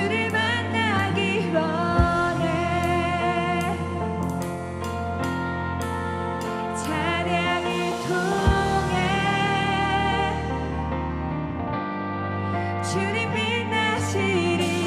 주를 만나기 원해. 찬양을 통해 주님 빛나시리라.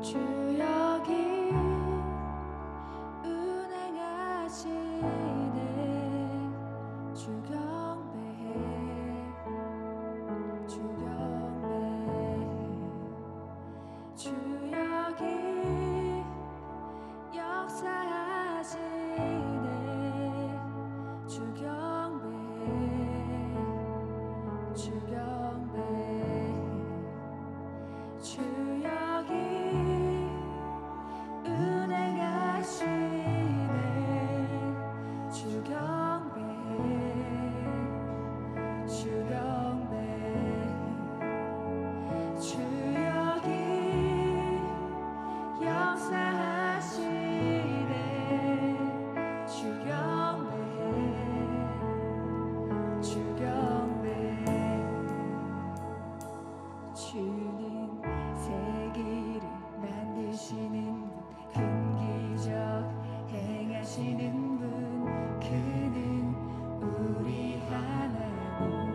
주 여기 운행하시네. 주 경배해. 주 경배해. 주 여기 역사하시네. 주 경배해. 주 경배해. 주 여기 운행하시네. 주 경배해. 주 경배해. 주 여기 역사하시네. 주 경배해. 주 경배해. 주는 세기를 만드시는 분, 큰 기적 행하시는 분, 그는 우리 하나님.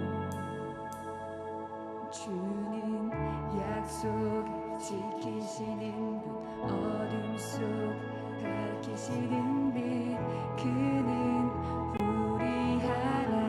주는 약속을 지키시는 분, 어둠 속 밝히시는 빛, 그는 우리 하나님.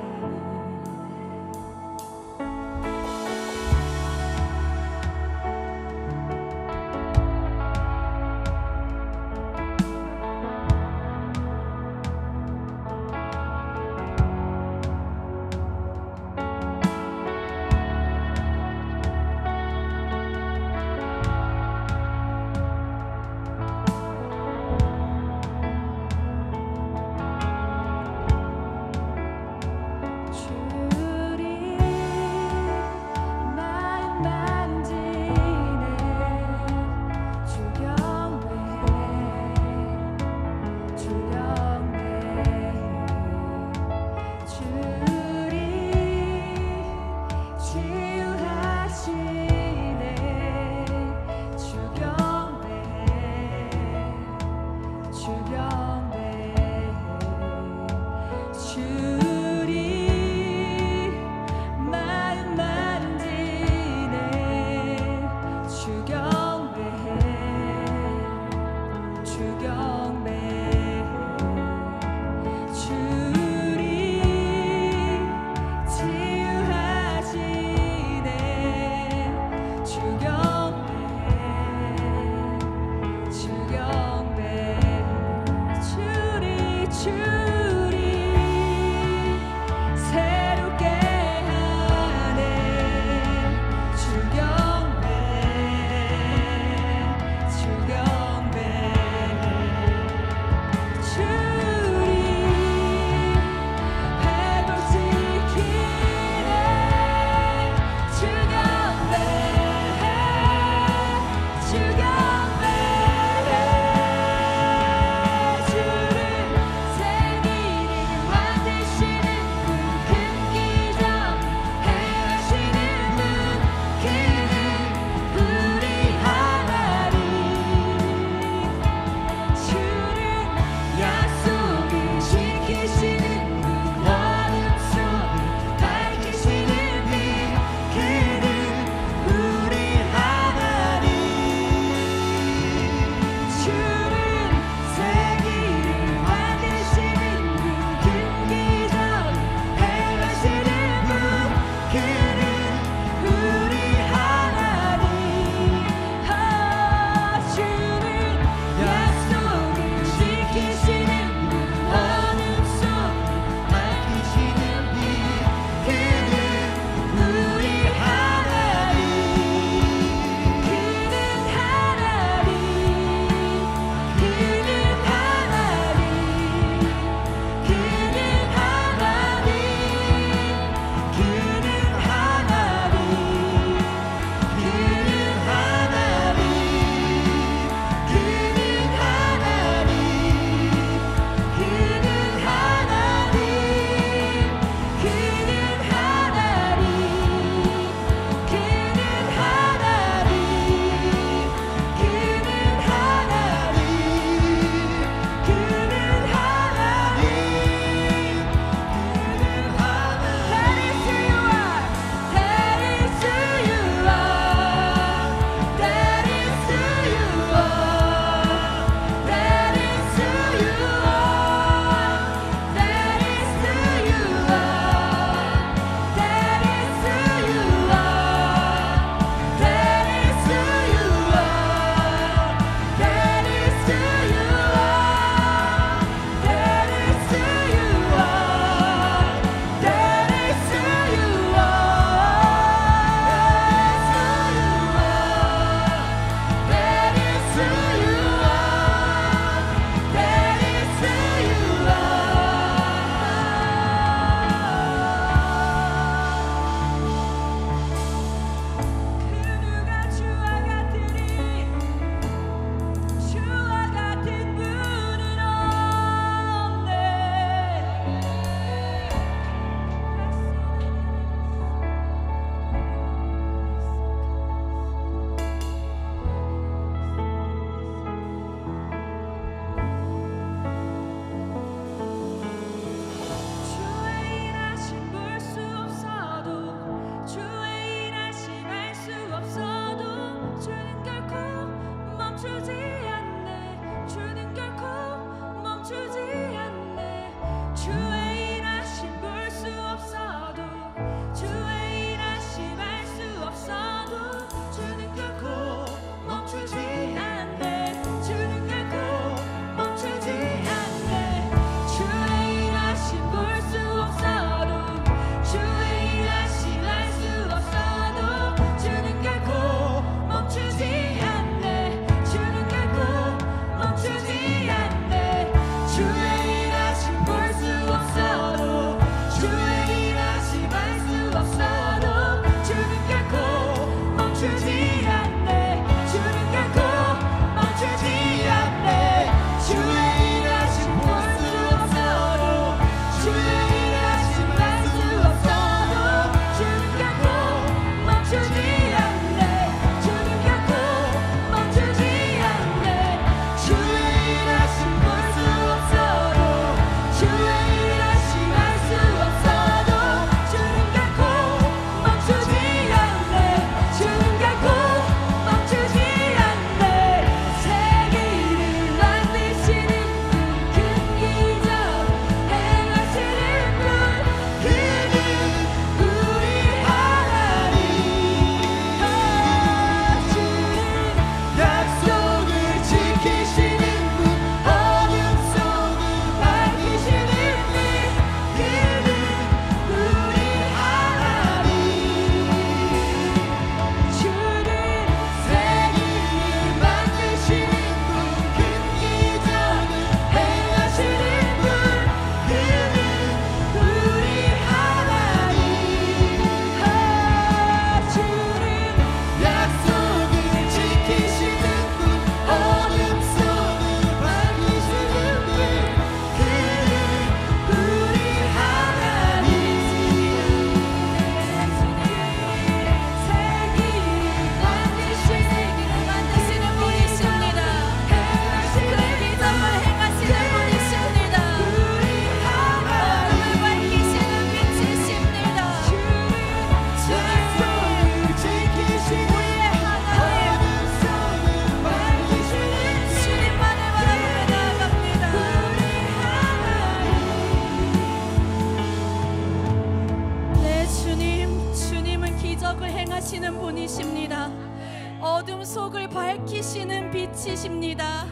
속을 밝히시는 빛이십니다.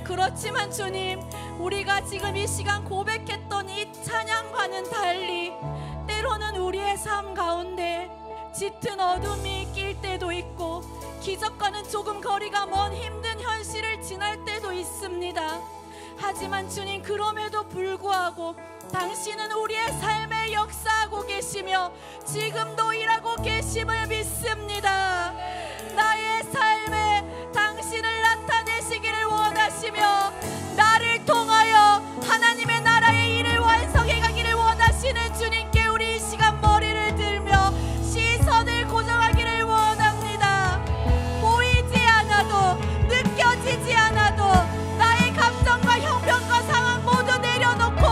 그렇지만 주님, 우리가 지금 이 시간 고백했던 이 찬양과는 달리 때로는 우리의 삶 가운데 짙은 어둠이 낄 때도 있고 기적과는 조금 거리가 먼 힘든 현실을 지날 때도 있습니다. 하지만 주님, 그럼에도 불구하고 당신은 우리의 삶에 역사하고 계시며 지금도 일하고 계심을 믿습니다. 나의 삶에 당신을 나타내시기를 원하시며 나를 통하여 하나님의 나라의 일을 완성해 가기를 원하시는 주님께 우리 이 시간 머리를 들며 시선을 고정하기를 원합니다. 보이지 않아도, 느껴지지 않아도 나의 감정과 형편과 상황 모두 내려놓고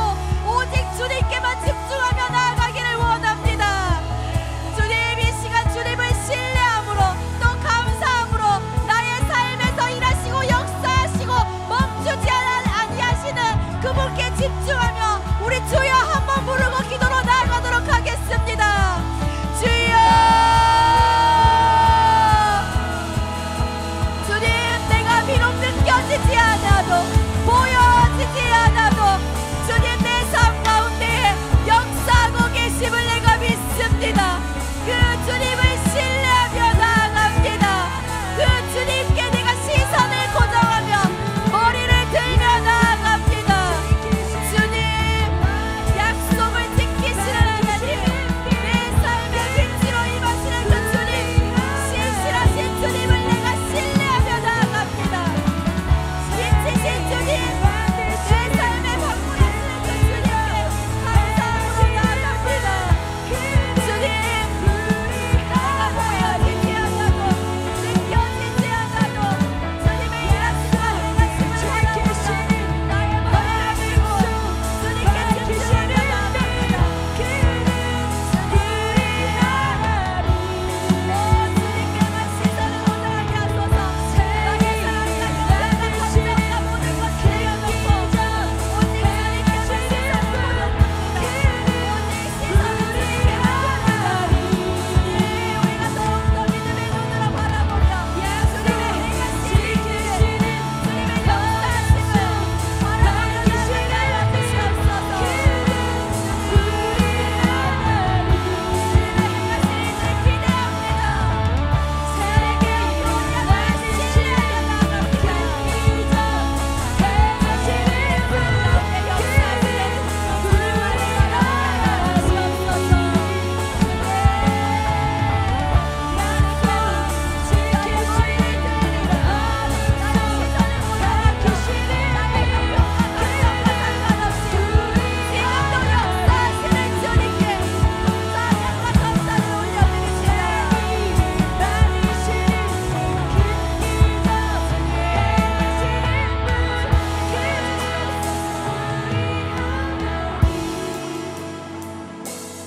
오직 주님께만 집중하며 나아가기를 원합니다. 주님, 이 시간 주님을 신뢰함으로 또 감사함으로 나의 삶에서 일하시고 역사하시고 멈추지 아니하시는 그분께 집중하며 우리 주여 한번 부르고 기도로 나아가도록 하겠습니다. 주여, 주님, 내가 비록 느껴지지 않아도 보여지지 않아도 주님 내 삶 가운데 역사하고 계심을 내가 믿습니다. 그 주님을 신뢰하며 나아갑니다. 그 주님께 내가 시선을 고정하며 머리를 들며 나아갑니다. 주님, 약속을 지키시는 하나님, 내 삶의 빛으로 임하시는 그 주님, 신실하신 주님을 내가 신뢰하며 나아갑니다. 빛이신 주님, 내 삶의 방문하시는 그 주님께 감사함으로 나아갑니다. 주님, 내가 보여지지 않아도 느껴지지 않아도 주님의 일하심과 행하심을 바라보며 나의 머리를 들고 주님께 집중하며 나아갑니다. 주님께만 시선을 고정하게 하소서. 나의 사랑과 육체가 감정과 모든 것을 내려놓고 오직 주님께만 시선을 고정합니다. 오직 시선을 주님께 맞춰갑니다. 우리가 더욱더 믿음의 눈으로 바라보며 주님의 행하신 일들을, 주님의 역사하심을 바라보며 나아가게 주시옵소서. 주님의 행하신 일들을 기대합니다. 세계 앞으로 나를 신뢰하며 나아갑니다.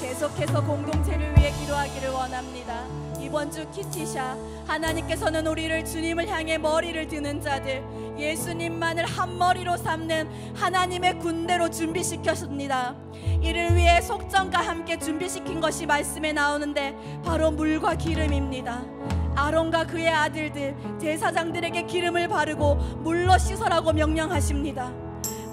계속해서 공동체를 위해 기도하기를 원합니다. 이번 주 키티샤, 하나님께서는 우리를 주님을 향해 머리를 드는 자들, 예수님만을 한 머리로 삼는 하나님의 군대로 준비시켰습니다. 이를 위해 속전과 함께 준비시킨 것이 말씀에 나오는데 바로 물과 기름입니다. 아론과 그의 아들들, 제사장들에게 기름을 바르고 물로 씻으라고 명령하십니다.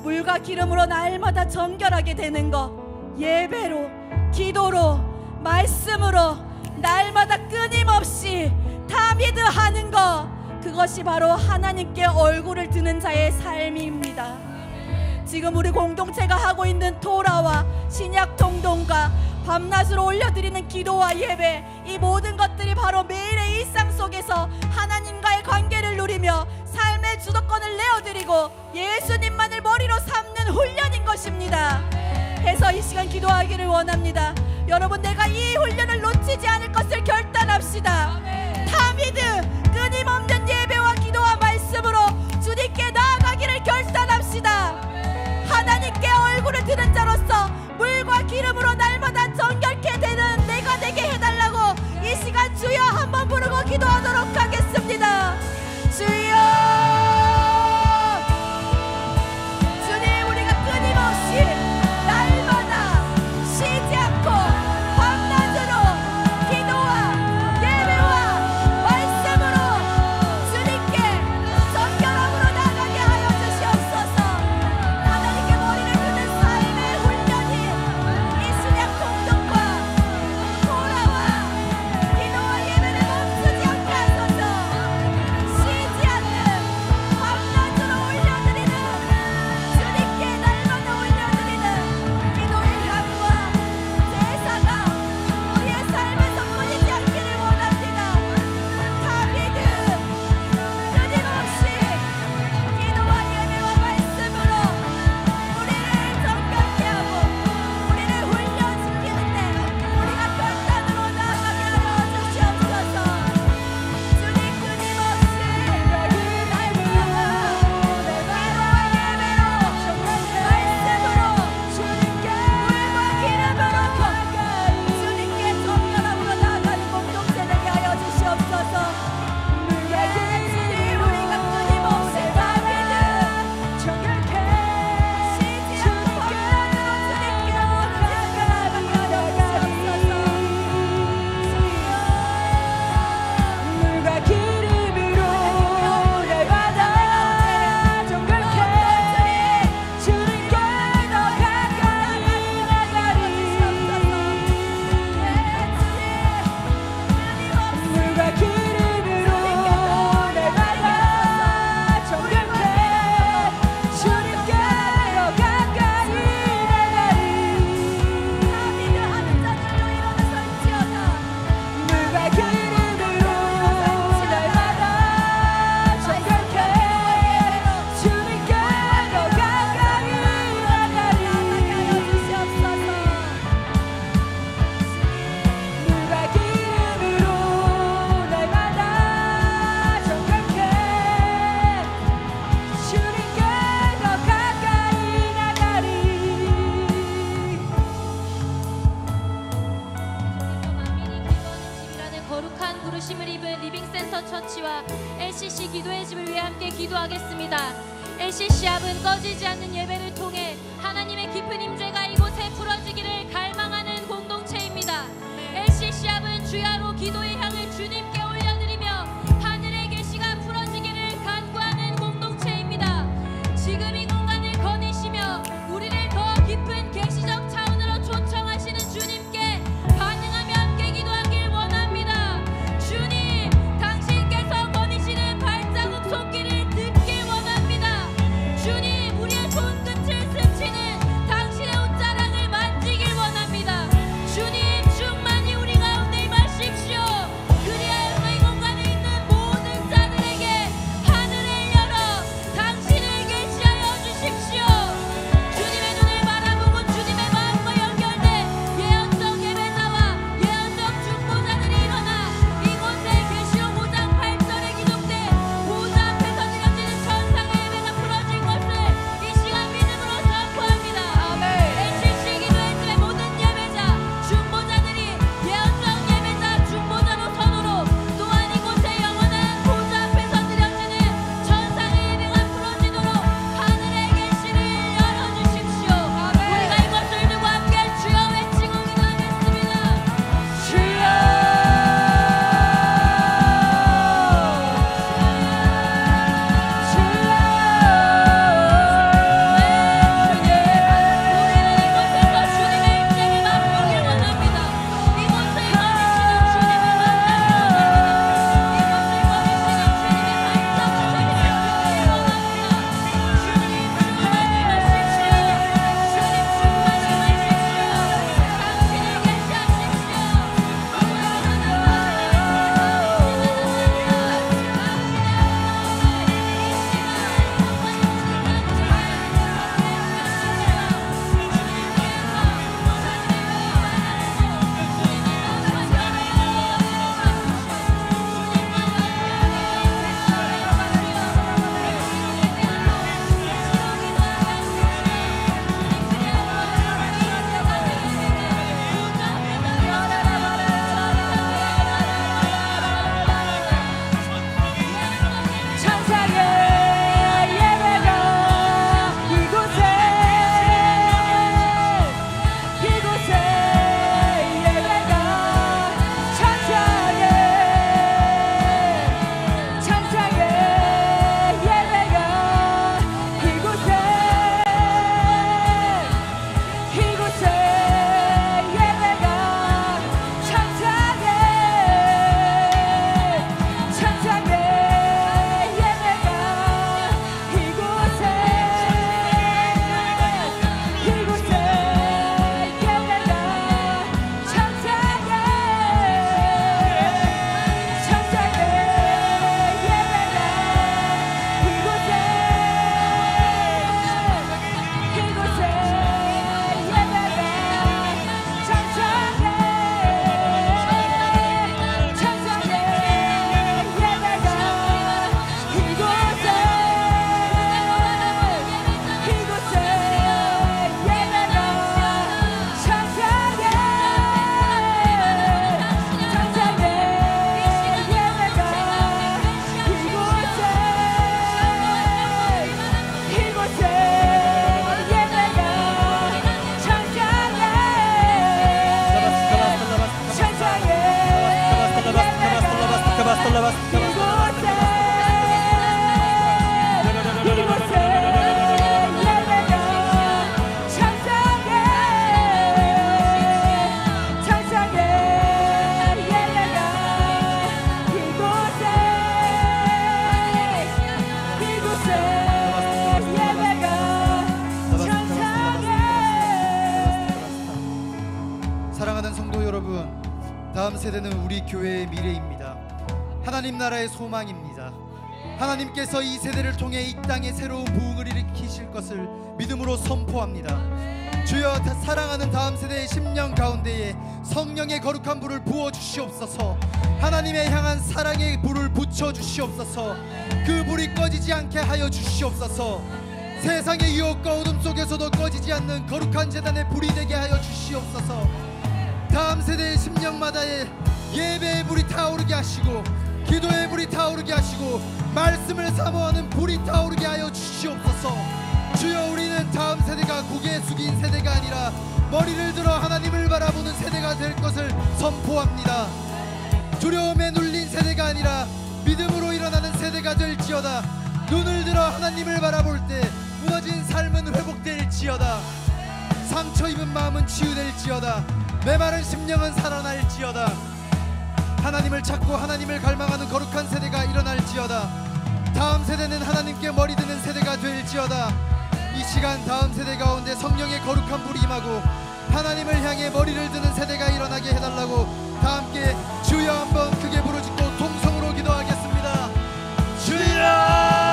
물과 기름으로 날마다 정결하게 되는 것, 예배로, 기도로, 말씀으로 날마다 끊임없이 다미드하는 것, 그것이 바로 하나님께 얼굴을 드는 자의 삶입니다. 지금 우리 공동체가 하고 있는 토라와 신약 동동과 밤낮으로 올려드리는 기도와 예배, 이 모든 것들이 바로 매일의 일상 속에서 하나님과의 관계를 누리며 삶의 주도권을 내어드리고 예수님만을 머리로 삼는 훈련인 것입니다. 해서 이 시간 기도하기를 원합니다. 여러분, 내가 이 훈련을 놓치지 않을 것을 결단합시다. 다미드, 끊임없는 예배와 기도와 말씀으로 주님께 나아가기를 결단합시다. 하나님께 얼굴을 드는 자로서 물과 기름으로 날마다 정결케 되는 내가 되게 해달라고 이 시간 주여 한번 부르고 기도하도록 하겠습니다. 주여, 주님, 우리가 끊임없이 날마다 쉬지 않고 밤낮으로 기도와 예배와 말씀으로 기도의 집을 위해 함께 기도하겠습니다. LCC합은 꺼지지 않는 예배를 통해 하나님의 깊은 임재가 이곳에 풀어지기를 갈망하는 공동체입니다. LCC합은 주야로 기도의 향을 주님께 올려드리며 하늘의 계시가 풀어지기를 간구하는 공동체입니다. 지금 이 공간을 거니시며 우리를 더 깊은 계시적 차원으로 초청하시는 주님께 반응하며 함께 기도하길 원합니다. 주님, 당신께서 거니시는 발자국 손길을 듣길 원합니다. 주님, 우리의 손끝을 스치는 당신의 옷자락을 만지길 원합니다. 주님, 충만히 우리 가운데 임하십시오. 그리하여서 이 공간에 있는 모든 자들에게 하늘을 열어 당신을 계시하여 주십시오. 주님의 눈을 바라보고 주님의 마음과 연결된 예언적 예배자와 예언적 중보자들이 일어나 이곳에 계시록 5장 8절에 기록된 보좌 앞에서 드려지는 천상의 예배가 풀어질 것을 이 시간 믿음으로 선포합니다. LCC 기도의 집의 모든 예배자, 중보자들이 예언적 예배자, 중보자로 선으로 또한 이곳에 영원한 보좌 앞에서 드려지는 천상의 예배가 풀어지도록 하늘의 계시를 열어주십시오. 우리가 이것을 두고 함께 주여 외치고 기도하겠습니다. 사랑하는 성도 여러분, 다음 세대는 우리 교회의 미래입니다. 하나님 나라의 소망입니다. 하나님께서 이 세대를 통해 이 땅에 새로운 부흥을 일으키실 것을 믿음으로 선포합니다. 주여, 사랑하는 다음 세대의 심령 가운데에 성령의 거룩한 불을 부어주시옵소서. 하나님의 향한 사랑의 불을 붙여주시옵소서. 그 불이 꺼지지 않게 하여 주시옵소서. 세상의 유혹과 어둠 속에서도 꺼지지 않는 거룩한 제단의 불이 되게 하여 주시옵소서. 다음 세대의 심령마다의 예배의 불이 타오르게 하시고, 기도의 불이 타오르게 하시고, 말씀을 사모하는 불이 타오르게 하여 주시옵소서. 주여, 우리는 다음 세대가 고개 숙인 세대가 아니라 머리를 들어 하나님을 바라보는 세대가 될 것을 선포합니다. 두려움에 눌린 세대가 아니라 믿음으로 일어나는 세대가 될지어다. 눈을 들어 하나님을 바라볼 때 무너진 삶은 회복될지어다. 상처 입은 마음은 치유될지어다. 메마른 심령은 살아날지어다. 하나님을 찾고 하나님을 갈망하는 거룩한 세대가 일어날지어다. 다음 세대는 하나님께 머리 드는 세대가 될지어다. 이 시간 다음 세대 가운데 성령의 거룩한 불이 임하고 하나님을 향해 머리를 드는 세대가 일어나게 해달라고 다 함께 주여 한번 크게 부르짖고 동성으로 기도하겠습니다. 주여!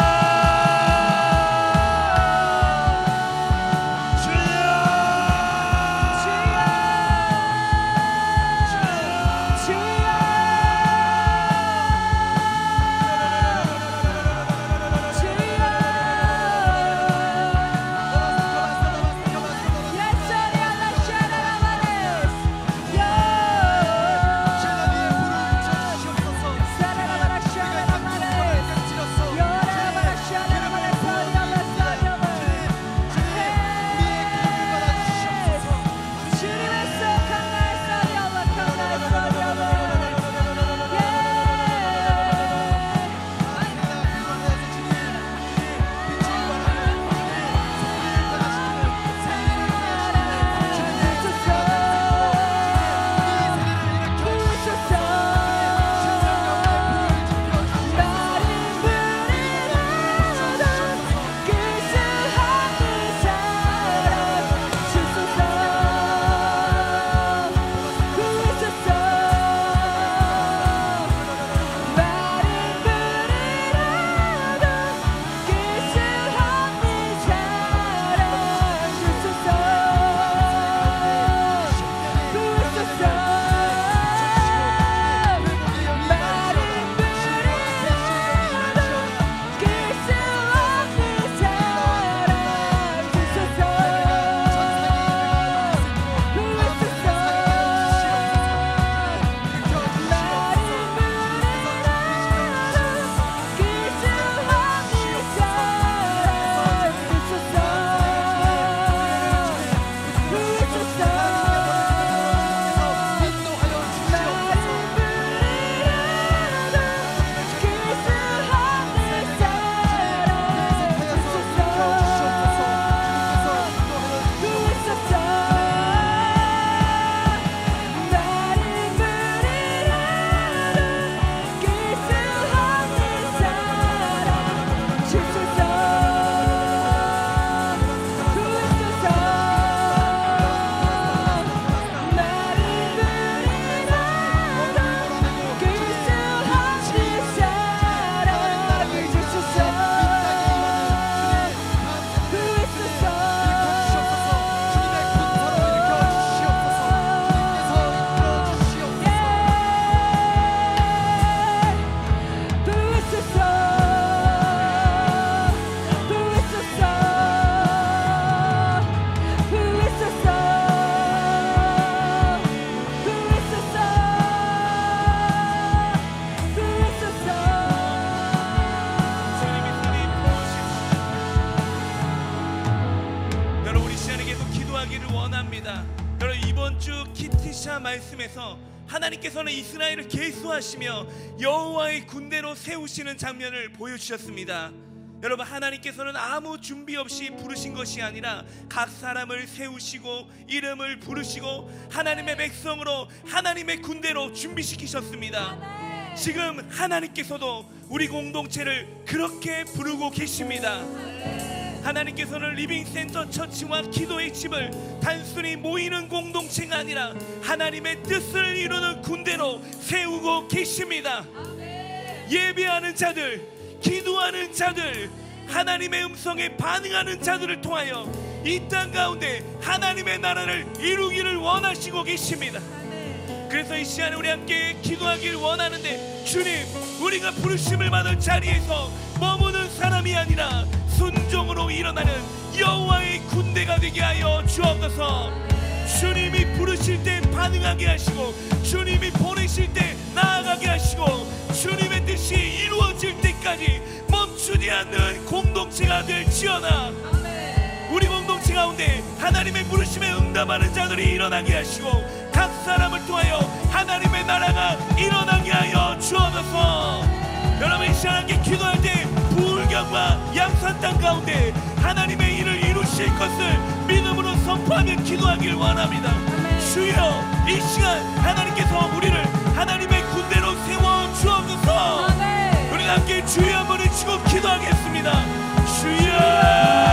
말씀에서 하나님께서는 이스라엘을 계수하시며 여호와의 군대로 세우시는 장면을 보여주셨습니다. 여러분, 하나님께서는 아무 준비 없이 부르신 것이 아니라 각 사람을 세우시고 이름을 부르시고 하나님의 백성으로 하나님의 군대로 준비시키셨습니다. 지금 하나님께서도 우리 공동체를 그렇게 부르고 계십니다. 하나님께서는 리빙센터 처치와 기도의 집을 단순히 모이는 공동체가 아니라 하나님의 뜻을 이루는 군대로 세우고 계십니다. 예배하는 자들, 기도하는 자들, 하나님의 음성에 반응하는 자들을 통하여 이 땅 가운데 하나님의 나라를 이루기를 원하시고 계십니다. 그래서 이 시간에 우리 함께 기도하기를 원하는데, 주님, 우리가 부르심을 받은 자리에서 머무는 사람이 아니라 순종으로 일어나는 여호와의 군대가 되게 하여 주옵소서. 주님이 부르실 때 반응하게 하시고, 주님이 보내실 때 나아가게 하시고, 주님의 뜻이 이루어질 때 때까지 멈추지 않는 공동체가 될지어다. 우리 공동체 가운데 하나님의 부르심에 응답하는 자들이 일어나게 하시고 각 사람을 통하여 하나님의 나라가 일어나게 하여 주옵소서. 여러분 이 시간 함께 기도할 때 부울경과 양산 땅 가운데 하나님의 일을 이루실 것을 믿음으로 선포하며 기도하길 원합니다. 주여 이 시간 하나님께서 우리를 하나님의 군대로 세워 주옵소서. 우리 함께 주여 한번 외치고 기도하겠습니다. 주여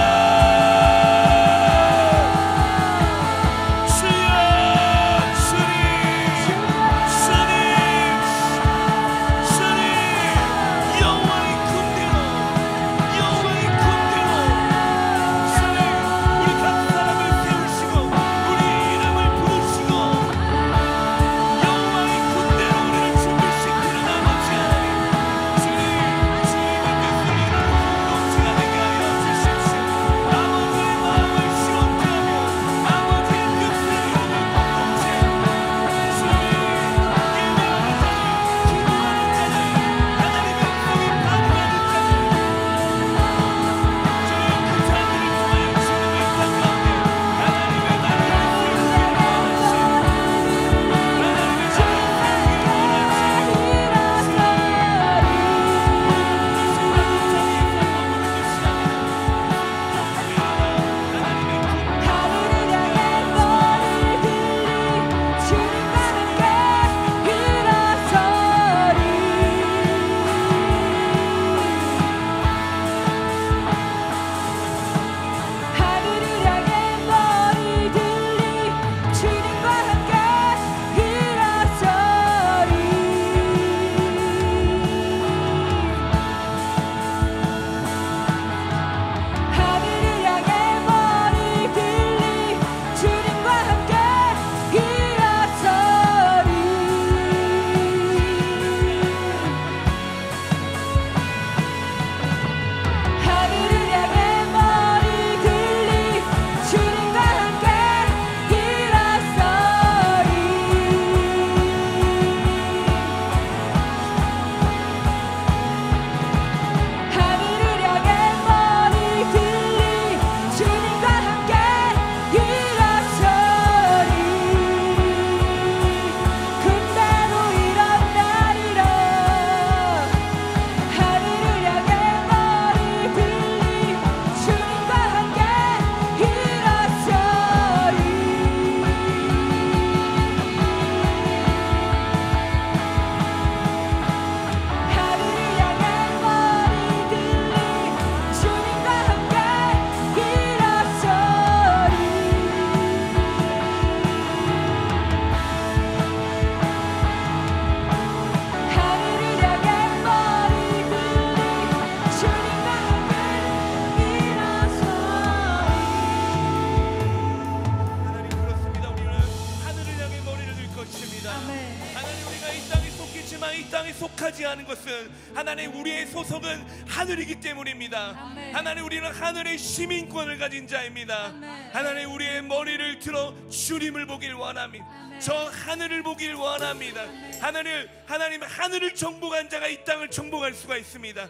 속하지 않은 것은 하나님 우리의 소속은 하늘이기 때문입니다. 하나님 우리는 하늘의 시민권을 가진 자입니다. 하나님 우리의 머리를 들어 주님을 보길 원합니다. 저 하늘을 보길 원합니다. 하나님 하늘을 정복한 자가 이 땅을 정복할 수가 있습니다.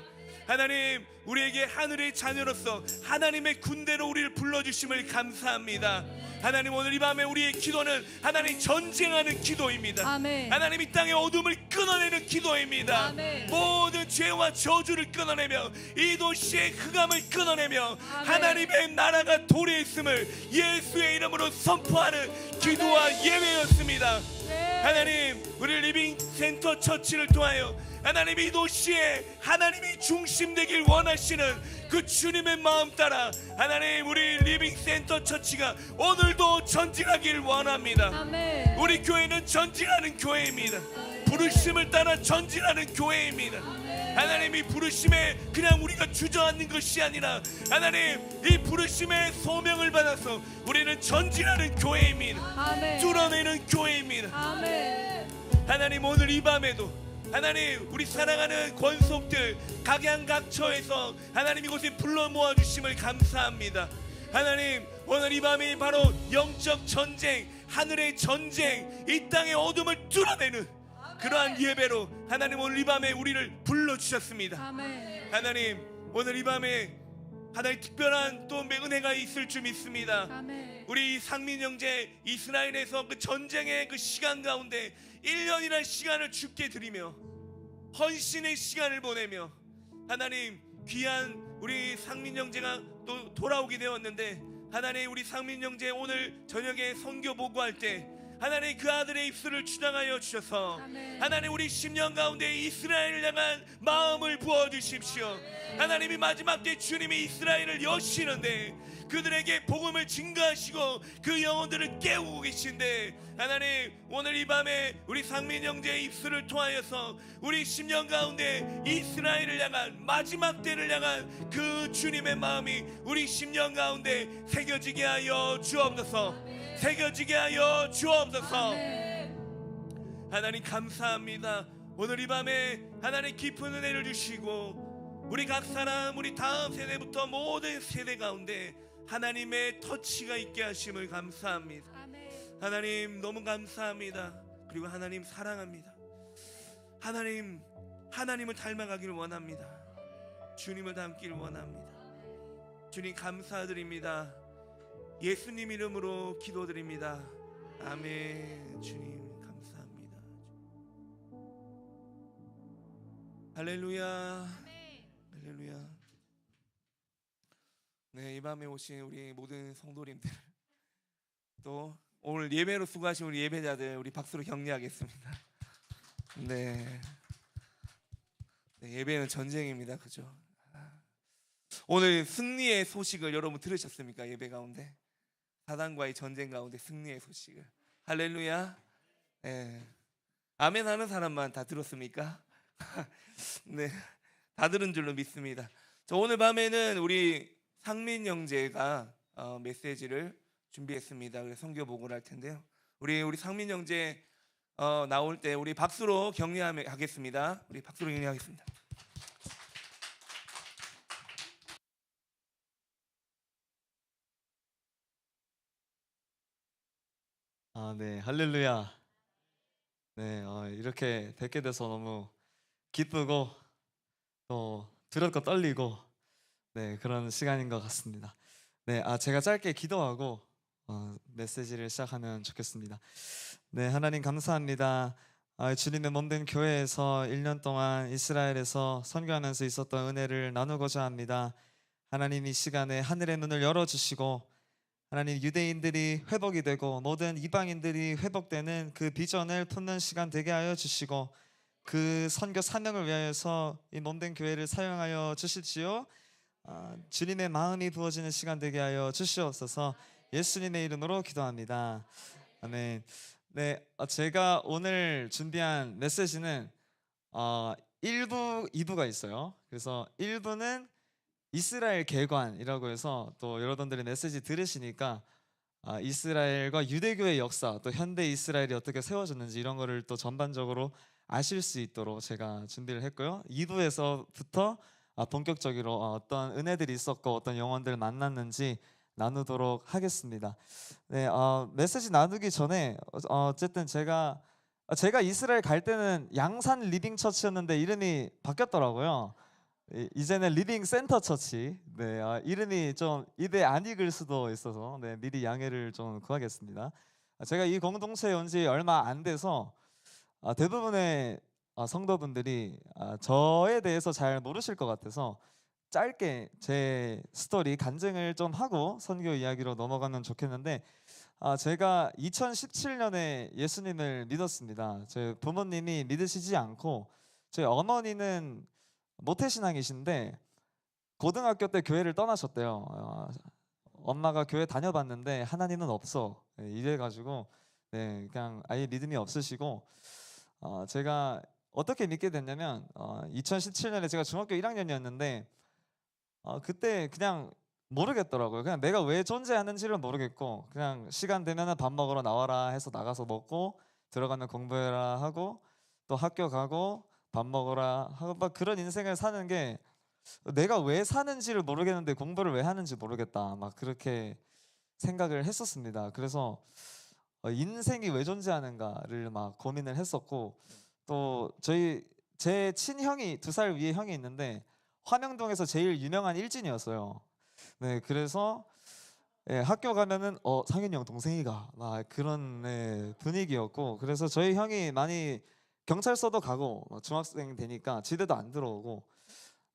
하나님 우리에게 하늘의 자녀로서 하나님의 군대로 우리를 불러주심을 감사합니다. 하나님 오늘 이 밤에 우리의 기도는 하나님 전쟁하는 기도입니다. 아멘. 하나님 이 땅의 어둠을 끊어내는 기도입니다. 아멘. 모든 죄와 저주를 끊어내며 이 도시의 흑암을 끊어내며 아멘. 하나님의 나라가 도래했음을 예수의 이름으로 선포하는 기도와 예배였습니다. 네. 하나님 우리 리빙 센터 처치를 통하여 하나님 이 도시에 하나님이 중심되길 원하시는 그 주님의 마음 따라 하나님 우리 리빙 센터 처치가 오늘도 전진하길 원합니다. 아멘. 우리 교회는 전진하는 교회입니다. 부르심을 따라 전진하는 교회입니다. 하나님 이 부르심에 그냥 우리가 주저앉는 것이 아니라 하나님 이 부르심의 소명을 받아서 우리는 전진하는 교회입니다. 아멘. 뚫어내는 교회입니다. 아멘. 하나님 오늘 이 밤에도 하나님 우리 사랑하는 권속들 각양각처에서 하나님 이곳에 불러 모아주심을 감사합니다. 하나님 오늘 이 밤이 바로 영적 전쟁, 하늘의 전쟁, 이 땅의 어둠을 뚫어내는 그러한 예배로 하나님 오늘 이 밤에 우리를 불러주셨습니다. 아멘. 하나님 오늘 이 밤에 하나님 특별한 또 은혜가 있을 줄 믿습니다. 아멘. 우리 상민 형제 이스라엘에서 그 전쟁의 그 시간 가운데 1년이라는 시간을 주께 드리며 헌신의 시간을 보내며 하나님 귀한 우리 상민 형제가 또 돌아오게 되었는데 하나님 우리 상민 형제 오늘 저녁에 선교 보고할 때 하나님 그 아들의 입술을 주장하여 주셔서 아멘. 하나님 우리 10년 가운데 이스라엘을 향한 마음을 부어주십시오. 하나님이 마지막 때 주님이 이스라엘을 여시는데 그들에게 복음을 증가하시고 그 영혼들을 깨우고 계신데 하나님 오늘 이 밤에 우리 상민 형제의 입술을 통하여서 우리 10년 가운데 이스라엘을 향한 마지막 때를 향한 그 주님의 마음이 우리 10년 가운데 새겨지게 하여 주옵소서. 새겨지게 하여 주옵소서. 하나님 감사합니다. 오늘 이 밤에 하나님 깊은 은혜를 주시고 우리 각 사람 우리 다음 세대부터 모든 세대 가운데 하나님의 터치가 있게 하심을 감사합니다. 아멘. 하나님 너무 감사합니다. 그리고 하나님 사랑합니다. 하나님을 닮아가기를 원합니다. 주님을 닮기를 원합니다. 주님 감사드립니다. 예수님 이름으로 기도드립니다. 아멘. 주님 감사합니다. 할렐루야. 할렐루야. 네, 이 밤에 오신 우리 모든 성도님들 또 오늘 예배로 수고하신 우리 예배자들 우리 박수로 격려하겠습니다. 네, 예배는 전쟁입니다. 그죠? 오늘 승리의 소식을 여러분 들으셨습니까? 예배 가운데 사단과의 전쟁 가운데 승리의 소식을. 할렐루야. 네. 아멘 하는 사람만 다 들었습니까? 네, 다 들은 줄로 믿습니다. 저 오늘 밤에는 우리 상민 형제가 메시지를 준비했습니다. 그래서 선교 보고를 할 텐데요. 우리 상민 형제 나올 때 우리 박수로 격려하겠습니다. 우리 박수로 격려하겠습니다. 네, 할렐루야. 네, 이렇게 뵙게 돼서 너무 기쁘고 또 두렵고 떨리고 네, 그런 시간인 것 같습니다. 네, 제가 짧게 기도하고 메시지를 시작하면 좋겠습니다. 네, 하나님 감사합니다. 주님의 몸된 교회에서 1년 동안 이스라엘에서 선교하면서 있었던 은혜를 나누고자 합니다. 하나님 이 시간에 하늘의 눈을 열어주시고 하나님 유대인들이 회복이 되고 모든 이방인들이 회복되는 그 비전을 품는 시간 되게 하여 주시고 그 선교 사명을 위하여서 이 몸된 교회를 사용하여 주십시오. 주님의 마음이 부어지는 시간 되게 하여 주시옵소서. 예수님의 이름으로 기도합니다. 아멘. 네, 제가 오늘 준비한 메시지는 1부, 2부가 있어요. 그래서 1부는 이스라엘 개관이라고 해서 또 여러분들이 메시지 들으시니까 이스라엘과 유대교의 역사 또 현대 이스라엘이 어떻게 세워졌는지 이런 거를 또 전반적으로 아실 수 있도록 제가 준비를 했고요. 2부에서부터 본격적으로 어떤 은혜들이 있었고 어떤 영혼들을 만났는지 나누도록 하겠습니다. 네, 메시지 나누기 전에 어쨌든 제가 이스라엘 갈 때는 양산 리빙 처치였는데 이름이 바뀌었더라고요. 이제는 리빙 센터 처치. 네, 이름이 좀 입에 안 익을 수도 있어서 네, 미리 양해를 좀 구하겠습니다. 제가 이 공동체에 온 지 얼마 안 돼서 대부분의 성도분들이 저에 대해서 잘 모르실 것 같아서 짧게 제 스토리 간증을 좀 하고 선교 이야기로 넘어가면 좋겠는데 제가 2017년에 예수님을 믿었습니다. 제 부모님이 믿으시지 않고 제 어머니는 모태신앙이신데 고등학교 때 교회를 떠나셨대요. 엄마가 교회 다녀봤는데 하나님은 없어 이래가지고 네, 그냥 아예 믿음이 없으시고 제가 어떻게 믿게 됐냐면 2017년에 제가 중학교 1학년이었는데 그때 그냥 모르겠더라고요. 그냥 내가 왜 존재하는지를 모르겠고 그냥 시간 되면 밥 먹으러 나와라 해서 나가서 먹고 들어가면 공부해라 하고 또 학교 가고 밥 먹으라 하고 막 그런 인생을 사는 게 내가 왜 사는지를 모르겠는데 공부를 왜 하는지 모르겠다 막 그렇게 생각을 했었습니다. 그래서 인생이 왜 존재하는가를 막 고민을 했었고 또 제 친형이 2살 위에 형이 있는데 화명동에서 제일 유명한 일진이었어요. 네, 그래서 예, 학교 가면은 상현이 형 동생이가 막 그런 분위기였고, 그래서 저희 형이 많이 경찰서도 가고 막 중학생 되니까 지대도 안 들어오고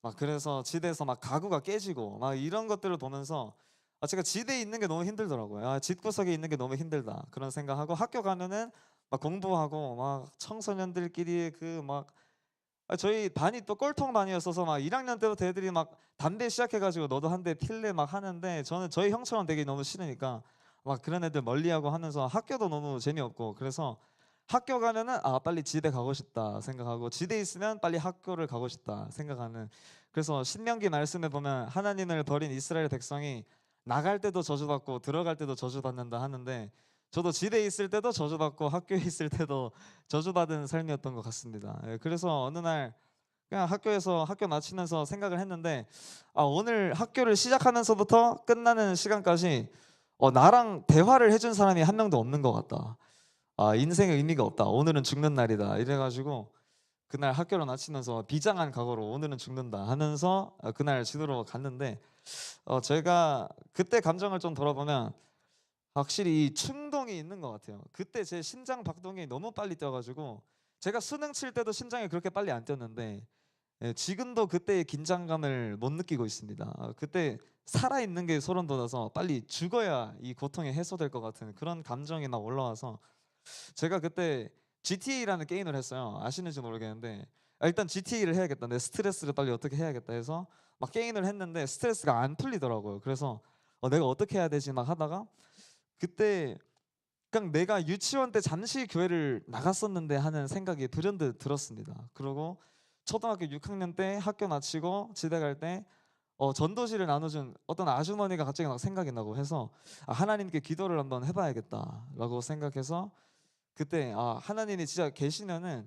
막, 그래서 지대에서 막 가구가 깨지고 막 이런 것들을 보면서 제가 지대에 있는 게 너무 힘들더라고요. 집구석에 있는 게 너무 힘들다 그런 생각하고, 학교 가면은 막 공부하고 막 청소년들끼리 저희 반이 또 꼴통 반이었어서 막 1학년 때부터 애들이 막 담배 시작해가지고 너도 한 대 필래 막 하는데, 저는 저희 형처럼 되기 너무 싫으니까 막 그런 애들 멀리하고 하면서 학교도 너무 재미없고, 그래서 학교 가면은 빨리 지대 가고 싶다 생각하고, 지대 있으면 빨리 학교를 가고 싶다 생각하는. 그래서 신명기 말씀에 보면 하나님을 버린 이스라엘 백성이 나갈 때도 저주받고 들어갈 때도 저주받는다 하는데, 저도 지대에 있을 때도 저주받고 학교에 있을 때도 저주받은 삶이었던 것 같습니다. 그래서 어느 날 그냥 학교에서 학교 마치면서 생각을 했는데, 오늘 학교를 시작하면서부터 끝나는 시간까지 나랑 대화를 해준 사람이 한 명도 없는 것 같다. 인생의 의미가 없다. 오늘은 죽는 날이다. 이래가지고 그날 학교를 마치면서 비장한 각오로 오늘은 죽는다 하면서 그날 지도로 갔는데, 제가 그때 감정을 좀 돌아보면 확실히 이 충동이 있는 것 같아요. 그때 제 심장 박동이 너무 빨리 뛰어가지고, 제가 수능 칠 때도 심장이 그렇게 빨리 안 뛰었는데 지금도 그때의 긴장감을 못 느끼고 있습니다. 그때 살아있는 게 소름 돋아서 빨리 죽어야 이 고통이 해소될 것 같은 그런 감정이 막 올라와서, 제가 그때 GTA라는 게임을 했어요. 아시는지 모르겠는데 일단 GTA를 해야겠다, 내 스트레스를 빨리 어떻게 해야겠다 해서 막 게임을 했는데 스트레스가 안 풀리더라고요. 그래서 내가 어떻게 해야 되지 막 하다가, 그때 그냥 내가 유치원 때 잠시 교회를 나갔었는데 하는 생각이 불현듯 들었습니다. 그리고 초등학교 6학년 때 학교 마치고 지대 갈 때 전도지를 나눠준 어떤 아주머니가 갑자기 막 생각이 나고 해서 하나님께 기도를 한번 해봐야겠다라고 생각해서, 그때 하나님이 진짜 계시면은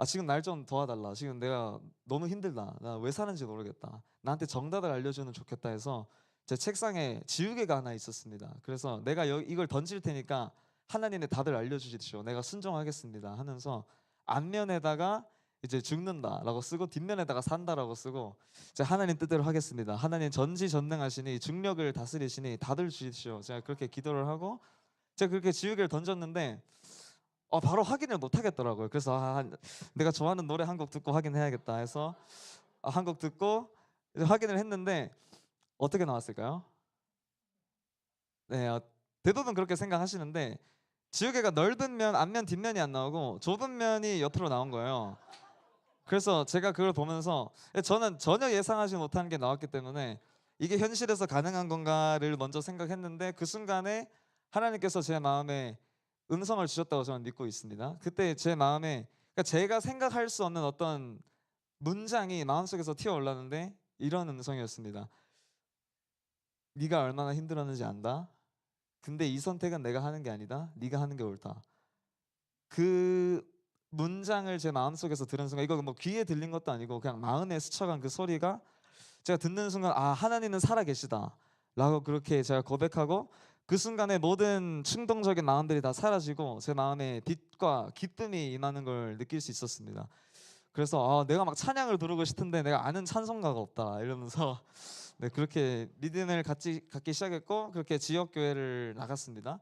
지금 날 좀 도와달라, 지금 내가 너무 힘들다, 나 왜 사는지 모르겠다, 나한테 정답을 알려주면 좋겠다 해서 제 책상에 지우개가 하나 있었습니다. 그래서 내가 이걸 던질 테니까 하나님의 답을 알려주십시오, 내가 순종하겠습니다 하면서 앞면에다가 이제 죽는다라고 쓰고 뒷면에다가 산다라고 쓰고, 이제 하나님 뜻대로 하겠습니다, 하나님 전지전능하시니 중력을 다스리시니 답을 주십시오, 제가 그렇게 기도를 하고 제가 그렇게 지우개를 던졌는데 바로 확인을 못 하겠더라고요. 그래서 내가 좋아하는 노래 한 곡 듣고 확인해야겠다 해서 한 곡 듣고 이제 확인을 했는데 어떻게 나왔을까요? 네, 대부분 그렇게 생각하시는데 지우개가 넓은 면 앞면 뒷면이 안 나오고 좁은 면이 옆으로 나온 거예요. 그래서 제가 그걸 보면서 저는 전혀 예상하지 못한 게 나왔기 때문에 이게 현실에서 가능한 건가를 먼저 생각했는데, 그 순간에 하나님께서 제 마음에 음성을 주셨다고 저는 믿고 있습니다. 그때 제 마음에, 그러니까 제가 생각할 수 없는 어떤 문장이 마음속에서 튀어올랐는데 이런 음성이었습니다. 네가 얼마나 힘들었는지 안다. 근데 이 선택은 내가 하는 게 아니다. 네가 하는 게 옳다. 그 문장을 제 마음속에서 들은 순간, 이거 뭐 귀에 들린 것도 아니고 그냥 마음에 스쳐간 그 소리가, 제가 듣는 순간 하나님은 살아계시다 라고 그렇게 제가 고백하고, 그 순간에 모든 충동적인 마음들이 다 사라지고 제 마음에 빛과 기쁨이 임하는 걸 느낄 수 있었습니다. 그래서 내가 막 찬양을 부르고 싶은데 내가 아는 찬송가가 없다 이러면서 네, 그렇게 믿음을 갖기 시작했고, 그렇게 지역교회를 나갔습니다.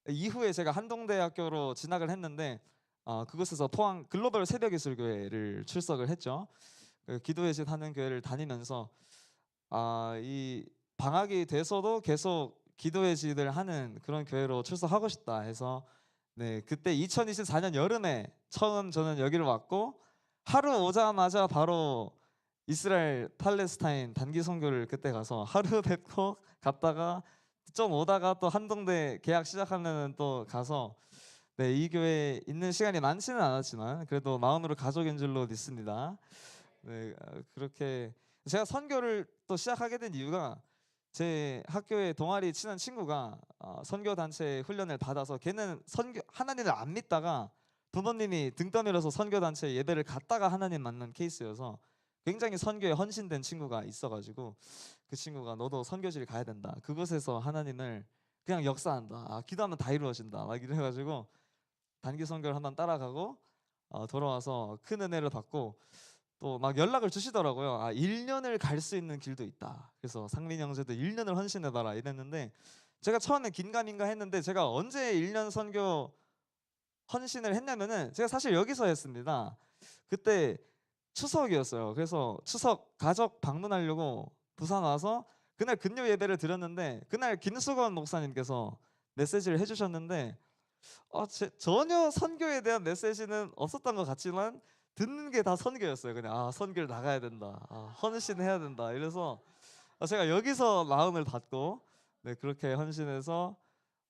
이후에 제가 한동대학교로 진학을 했는데 그곳에서 포항 글로벌 새벽예술교회를 출석을 했죠. 기도의 집 하는 교회를 다니면서 이 방학이 돼서도 계속 기도의 집을 하는 그런 교회로 출석하고 싶다 해서, 네, 그때 2024년 여름에 처음 저는 여기를 왔고, 하루 오자마자 바로 이스라엘 팔레스타인 단기 선교를 그때 가서 하루 뵙고 갔다가 좀 오다가 또 한동대 계약 시작하면 또 가서, 네, 이 교회에 있는 시간이 많지는 않았지만 그래도 마음으로 가족인 줄로 믿습니다. 네, 그렇게 제가 선교를 또 시작하게 된 이유가, 제 학교에 동아리 친한 친구가 선교 단체 훈련을 받아서 걔는 하나님을 안 믿다가 부모님이 등 떠밀어서 선교 단체 예배를 갔다가 하나님 만난 케이스여서 굉장히 선교에 헌신된 친구가 있어가지고, 그 친구가 너도 선교지를 가야 된다, 그곳에서 하나님을 그냥 역사한다, 기도하면 다 이루어진다 막 이래가지고 단기 선교를 한번 따라가고, 돌아와서 큰 은혜를 받고 또 막 연락을 주시더라고요. 1년을 갈 수 있는 길도 있다. 그래서 상민 형제도 1년을 헌신해봐라 이랬는데 제가 처음에 긴가민가 했는데 제가 언제 1년 선교 헌신을 했냐면은 제가 사실 여기서 했습니다. 그때 추석이었어요. 그래서 추석 가족 방문하려고 부산 와서 그날 근요 예배를 드렸는데 그날 김수건 목사님께서 메시지를 해주셨는데 전혀 선교에 대한 메시지는 없었던 것 같지만 듣는 게 다 선교였어요. 그냥 선교를 나가야 된다, 헌신해야 된다. 이래서 제가 여기서 마음을 받고 네, 그렇게 헌신해서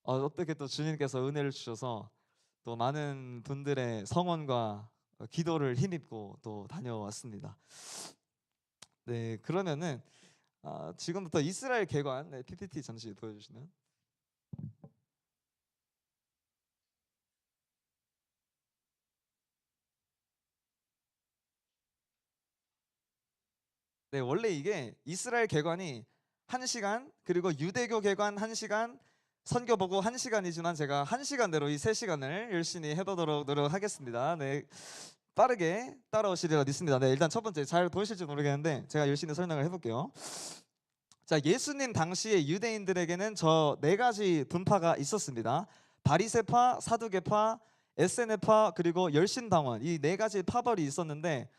어떻게 또 주님께서 은혜를 주셔서 또 많은 분들의 성원과 기도를 힘입고 또 다녀왔습니다. 네, 그러면은 지금부터 이스라엘 개관 PPT 잠시 보여주시면. 네, 원래 이게 이스라엘 개관이 1시간 그리고 유대교 개관 1시간 선교 보고 1시간이지만 제가 1시간대로 이 3시간을 열심히 해보도록 노력하겠습니다. 네, 빠르게 따라오시리라 믿습니다. 네, 일단 첫 번째 잘 보이실지 모르겠는데 제가 열심히 설명을 해볼게요. 자, 예수님 당시에 유대인들에게는 저 4가지 분파가 있었습니다. 바리새파, 사두개파, 에세네파 그리고 열심당원 이 4가지 파벌이 있었는데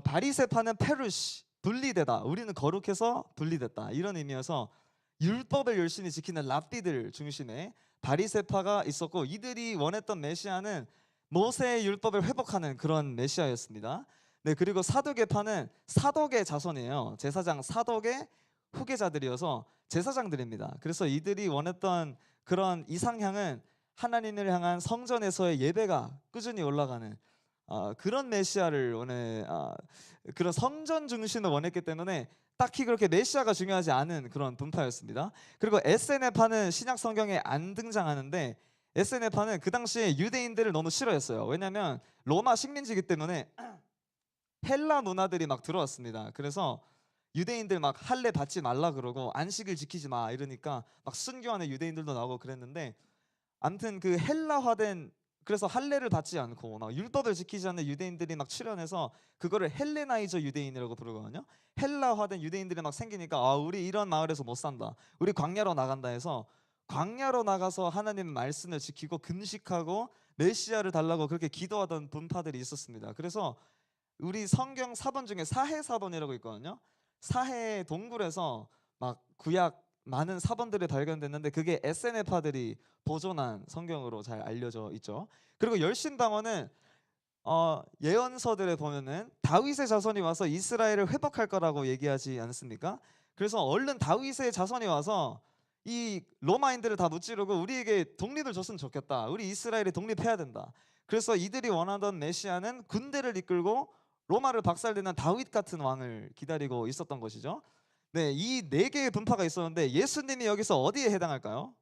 바리새파는 페루시 분리되다, 우리는 거룩해서 분리됐다 이런 의미여서 율법을 열심히 지키는 랍비들 중심의 바리새파가 있었고 이들이 원했던 메시아는 모세의 율법을 회복하는 그런 메시아였습니다. 네, 그리고 사두개파는 사독의 자손이에요. 제사장 사독의 후계자들이어서 제사장들입니다. 그래서 이들이 원했던 그런 이상향은 하나님을 향한 성전에서의 예배가 꾸준히 올라가는 그런 메시아를 그런 성전 중심을 원했기 때문에 딱히 그렇게 메시아가 중요하지 않은 그런 분파였습니다. 그리고 에세네파는 신약 성경에 안 등장하는데 에세네파는 그 당시에 유대인들을 너무 싫어했어요. 왜냐하면 로마 식민지이기 때문에 헬라 문화들이 막 들어왔습니다. 그래서 유대인들 막 할례 받지 말라 그러고 안식일 지키지 마 이러니까 막 순교하는 유대인들도 나오고 그랬는데 아무튼 그 헬라화된 그래서 할례를 받지 않고 막 율법을 지키지 않는 유대인들이 막 출현해서 그거를 헬레나이저 유대인이라고 부르거든요. 헬라화된 유대인들이 막 생기니까 우리 이런 마을에서 못 산다, 우리 광야로 나간다 해서 광야로 나가서 하나님의 말씀을 지키고 금식하고 메시아를 달라고 그렇게 기도하던 분파들이 있었습니다. 그래서 우리 성경 사본 중에 사해 사본이라고 있거든요. 사해 동굴에서 막 구약 많은 사본들이 발견됐는데 그게 에세네파들이 보존한 성경으로 잘 알려져 있죠. 그리고 열심당원은 예언서들에 보면은 다윗의 자손이 와서 이스라엘을 회복할 거라고 얘기하지 않습니까? 그래서 얼른 다윗의 자손이 와서 이 로마인들을 다 무찌르고 우리에게 독립을 줬으면 좋겠다, 우리 이스라엘이 독립해야 된다. 그래서 이들이 원하던 메시아는 군대를 이끌고 로마를 박살내는 다윗 같은 왕을 기다리고 있었던 것이죠. 네, 이 4개의 분파가 있었는데 예수님이 여기서 어디에 해당할까요?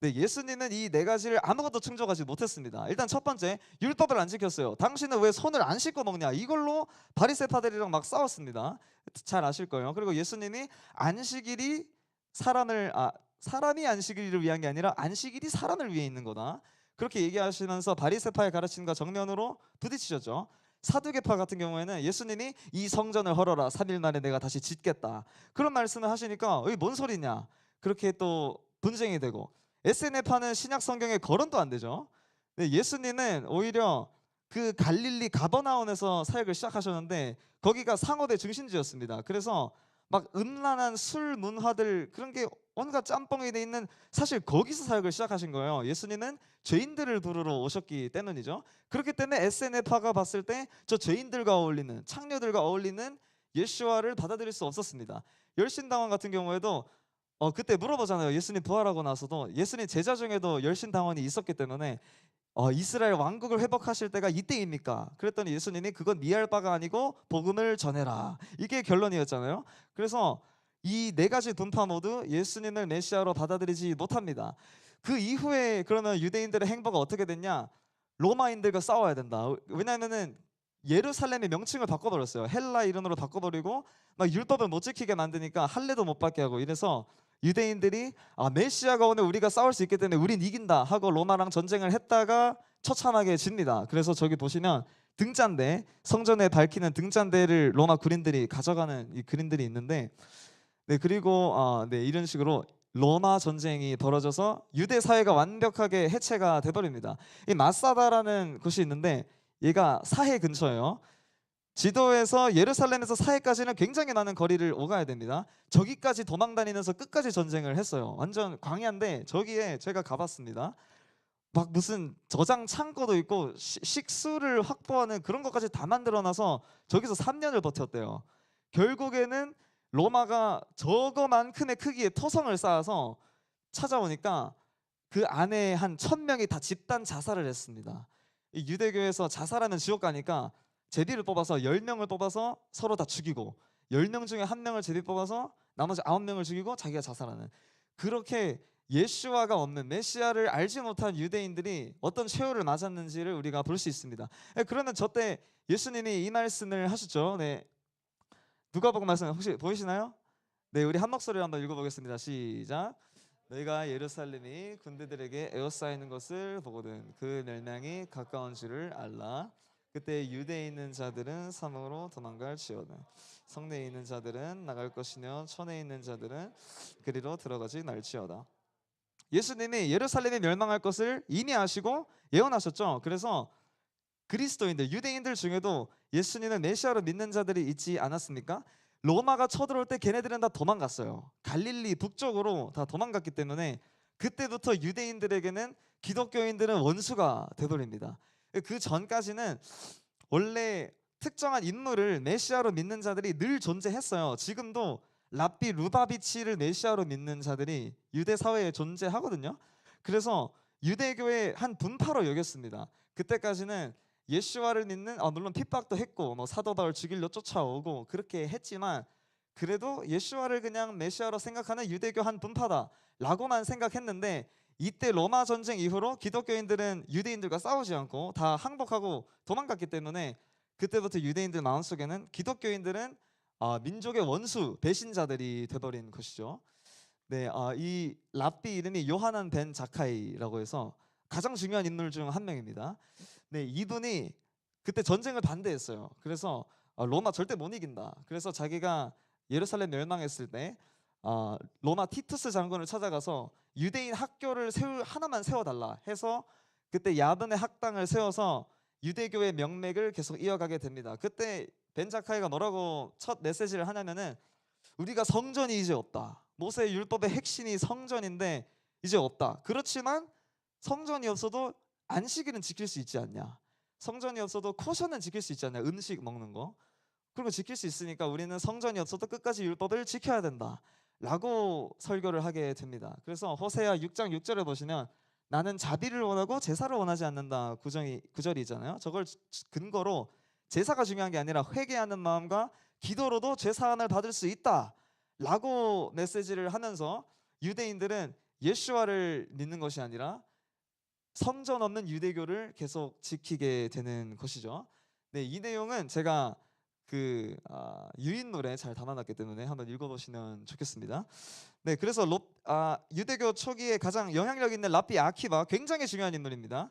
네, 예수님은 이 4가지를 아무것도 충족하지 못했습니다. 일단 첫 번째, 율법을 안 지켰어요. 당신은 왜 손을 안 씻고 먹냐, 이걸로 바리새파들이랑 막 싸웠습니다. 잘 아실 거예요. 그리고 예수님이 안식일이 사람이 안식일을 위한 게 아니라 안식일이 사람을 위해 있는 거다, 그렇게 얘기하시면서 바리새파의 가르침과 정면으로 부딪히셨죠. 사두개파 같은 경우에는 예수님이 이 성전을 헐어라, 3일 만에 내가 다시 짓겠다, 그런 말씀을 하시니까 이게 뭔 소리냐, 그렇게 또 분쟁이 되고, 에세네파는 신약 성경에 거론도 안 되죠. 네, 예수님은 오히려 그 갈릴리 가버나움에서 사역을 시작하셨는데 거기가 상업의 중심지였습니다. 그래서 막 음란한 술 문화들, 그런 게 온갖 짬뽕이 돼 있는, 사실 거기서 사역을 시작하신 거예요. 예수님은 죄인들을 부르러 오셨기 때문이죠. 그렇기 때문에 에세네파가 봤을 때 저 죄인들과 어울리는, 창녀들과 어울리는 예수와를 받아들일 수 없었습니다. 열심당원 같은 경우에도 그때 물어보잖아요. 예수님 부활하고 나서도 예수님 제자 중에도 열심당원이 있었기 때문에 이스라엘 왕국을 회복하실 때가 이때입니까? 그랬더니 예수님이 그건 미할 바가 아니고 복음을 전해라, 이게 결론이었잖아요. 그래서 이 4가지 분파 모두 예수님을 메시아로 받아들이지 못합니다. 그 이후에 그러면 유대인들의 행보가 어떻게 됐냐? 로마인들과 싸워야 된다. 왜냐하면은 예루살렘의 명칭을 바꿔버렸어요. 헬라 이름으로 바꿔버리고 막 율법을 못 지키게 만드니까 할례도 못 받게 하고 이래서 유대인들이 메시아가 오늘 우리가 싸울 수 있기 때문에 우린 이긴다 하고 로마랑 전쟁을 했다가 처참하게 집니다. 그래서 저기 보시면 등잔대, 성전에 밝히는 등잔대를 로마 군인들이 가져가는 이 그림들이 있는데, 네, 그리고 이런 식으로 로마 전쟁이 벌어져서 유대 사회가 완벽하게 해체가 돼버립니다. 이 마사다라는 곳이 있는데 얘가 사해 근처예요. 지도에서 예루살렘에서 사해까지는 굉장히 많은 거리를 오가야 됩니다. 저기까지 도망 다니면서 끝까지 전쟁을 했어요. 완전 광야인데 저기에 제가 가봤습니다. 막 무슨 저장 창고도 있고 식수를 확보하는 그런 것까지 다 만들어놔서 저기서 3년을 버텼대요. 결국에는 로마가 저거만큼의 크기의 토성을 쌓아서 찾아오니까 그 안에 한 1000명이 다 집단 자살을 했습니다. 이 유대교에서 자살하면 지옥 가니까 제비를 뽑아서 10명을 뽑아서 서로 다 죽이고 10명 중에 1명을 제비 뽑아서 나머지 9명을 죽이고 자기가 자살하는, 그렇게 예수와가 없는 메시아를 알지 못한 유대인들이 어떤 최후를 맞았는지를 우리가 볼 수 있습니다. 그러면 저때 예수님이 이 말씀을 하셨죠. 네, 누가복음 말씀 혹시 보이시나요? 네, 우리 한 목소리로 한번 읽어보겠습니다. 시작. 너희가 예루살렘이 군대들에게 에워싸이는 것을 보거든 그 멸망이 가까운 줄을 알라. 그때 유대에 있는 자들은 사막으로 도망갈지어다. 성내에 있는 자들은 나갈 것이며 천에 있는 자들은 그리로 들어가지 말지어다. 예수님이 예루살렘이 멸망할 것을 이미 아시고 예언하셨죠. 그래서 그리스도인들, 유대인들 중에도 예수님을 메시아로 믿는 자들이 있지 않았습니까? 로마가 쳐들어올 때 걔네들은 다 도망갔어요. 갈릴리 북쪽으로 다 도망갔기 때문에 그때부터 유대인들에게는 기독교인들은 원수가 되버립니다. 그 전까지는 원래 특정한 인물을 메시아로 믿는 자들이 늘 존재했어요. 지금도 랍비 루바비치를 메시아로 믿는 자들이 유대 사회에 존재하거든요. 그래서 유대교의 한 분파로 여겼습니다. 그때까지는 예수와를 믿는, 물론 핍박도 했고 사도 바울 죽이려 쫓아오고 그렇게 했지만 그래도 예수와를 그냥 메시아로 생각하는 유대교 한 분파다라고만 생각했는데, 이때 로마 전쟁 이후로 기독교인들은 유대인들과 싸우지 않고 다 항복하고 도망갔기 때문에 그때부터 유대인들 마음속에는 기독교인들은 민족의 원수, 배신자들이 돼버린 것이죠. 네, 이 랍비 이름이 요하난 벤 자카이라고 해서 가장 중요한 인물 중 한 명입니다. 네, 이분이 그때 전쟁을 반대했어요. 그래서 로마 절대 못 이긴다. 그래서 자기가 예루살렘 멸망했을 때 로마 티투스 장군을 찾아가서 유대인 학교를 하나만 세워달라 해서 그때 야분의 학당을 세워서 유대교의 명맥을 계속 이어가게 됩니다. 그때 벤자카이가 뭐라고 첫 메시지를 하냐면은 우리가 성전이 이제 없다. 모세 율법의 핵심이 성전인데 이제 없다. 그렇지만 성전이 없어도 안식일은 지킬 수 있지 않냐. 성전이 없어도 코션은 지킬 수 있지 않냐. 음식 먹는 거. 그런 거 지킬 수 있으니까 우리는 성전이 없어도 끝까지 율법을 지켜야 된다 라고 설교를 하게 됩니다. 그래서 호세아 6장 6절에 보시면 나는 자비를 원하고 제사를 원하지 않는다 구절이 있잖아요. 저걸 근거로 제사가 중요한 게 아니라 회개하는 마음과 기도로도 죄 사함을 받을 수 있다 라고 메시지를 하면서 유대인들은 예수와를 믿는 것이 아니라 성전 없는 유대교를 계속 지키게 되는 것이죠. 네, 이 내용은 제가 유인물에 잘 담아놨기 때문에 한번 읽어보시면 좋겠습니다. 네, 그래서 유대교 초기에 가장 영향력 있는 랍비 아키바, 굉장히 중요한 인물입니다.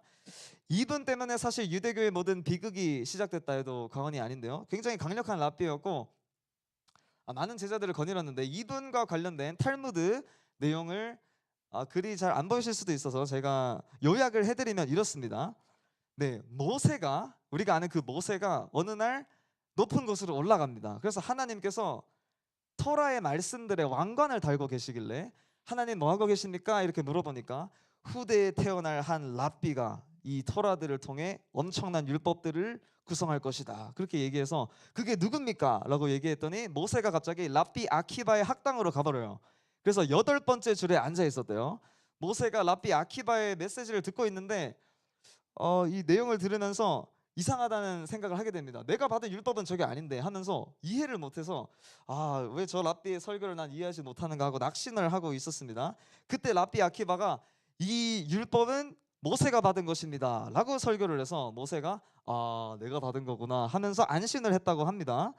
이분 때문에 사실 유대교의 모든 비극이 시작됐다 해도 과언이 아닌데요. 굉장히 강력한 랍비였고 많은 제자들을 거느렸는데 이분과 관련된 탈무드 내용을 글이 잘 안 보이실 수도 있어서 제가 요약을 해드리면 이렇습니다. 네, 모세가, 우리가 아는 그 모세가 어느 날 높은 곳으로 올라갑니다. 그래서 하나님께서 토라의 말씀들의 왕관을 달고 계시길래 하나님 뭐 하고 계십니까? 이렇게 물어보니까 후대에 태어날 한 랍비가 이 토라들을 통해 엄청난 율법들을 구성할 것이다. 그렇게 얘기해서 그게 누굽니까? 라고 얘기했더니 모세가 갑자기 랍비 아키바의 학당으로 가버려요. 그래서 8번째 줄에 앉아 있었대요. 모세가 랍비 아키바의 메시지를 듣고 있는데 이 내용을 들으면서 이상하다는 생각을 하게 됩니다. 내가 받은 율법은 저게 아닌데 하면서 이해를 못해서 왜 저 랍비의 설교를 난 이해하지 못하는가 하고 낙심을 하고 있었습니다. 그때 랍비 아키바가 이 율법은 모세가 받은 것입니다 라고 설교를 해서 모세가 내가 받은 거구나 하면서 안심을 했다고 합니다.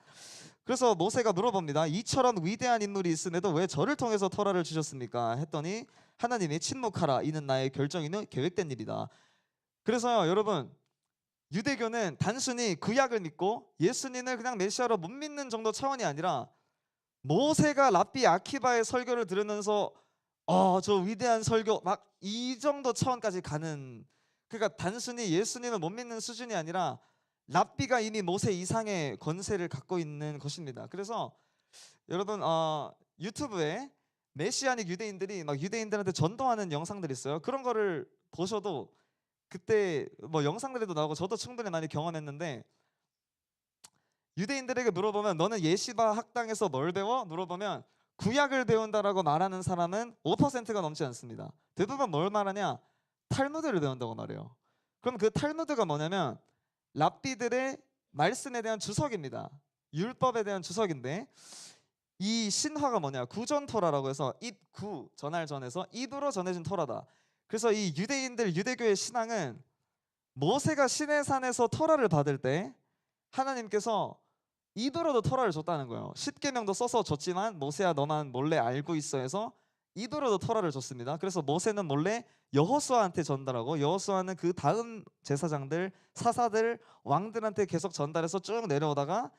그래서 모세가 물어봅니다. 이처럼 위대한 인물이 있음에도 왜 저를 통해서 토라를 주셨습니까? 했더니 하나님이 침묵하라. 이는 나의 결정이는 계획된 일이다. 그래서요, 여러분, 유대교는 단순히 구약을 믿고 예수님을 그냥 메시아로 못 믿는 정도 차원이 아니라 모세가 랍비 아키바의 설교를 들으면서 저 위대한 설교 막 이 정도 차원까지 가는, 그러니까 단순히 예수님을 못 믿는 수준이 아니라 랍비가 이미 모세 이상의 권세를 갖고 있는 것입니다. 그래서 여러분 유튜브에 메시아닉 유대인들이 막 유대인들한테 전도하는 영상들이 있어요. 그런 거를 보셔도 그때 뭐 영상들에도 나오고 저도 충분히 많이 경험했는데, 유대인들에게 물어보면 너는 예시바 학당에서 뭘 배워? 물어보면 구약을 배운다라고 말하는 사람은 5%가 넘지 않습니다. 대부분 뭘 말하냐? 탈무드를 배운다고 말해요. 그럼 그 탈무드가 뭐냐면 랍비들의 말씀에 대한 주석입니다. 율법에 대한 주석인데, 이 신화가 뭐냐? 구전 토라라고 해서 입구 전할 전에서 입으로 전해진 토라다. 그래서 이 유대인들 유대교의 신앙은 모세가 시내산에서 토라를 받을 때 하나님께서 입으로도 토라를 줬다는 거예요. 10계명도 써서 줬지만 모세야 너만 몰래 알고 있어 해서 입으로도 토라를 줬습니다. 그래서 모세는 몰래 여호수아한테 전달하고 여호수아는 그 다음 제사장들, 사사들, 왕들한테 계속 전달해서 쭉 내려오다가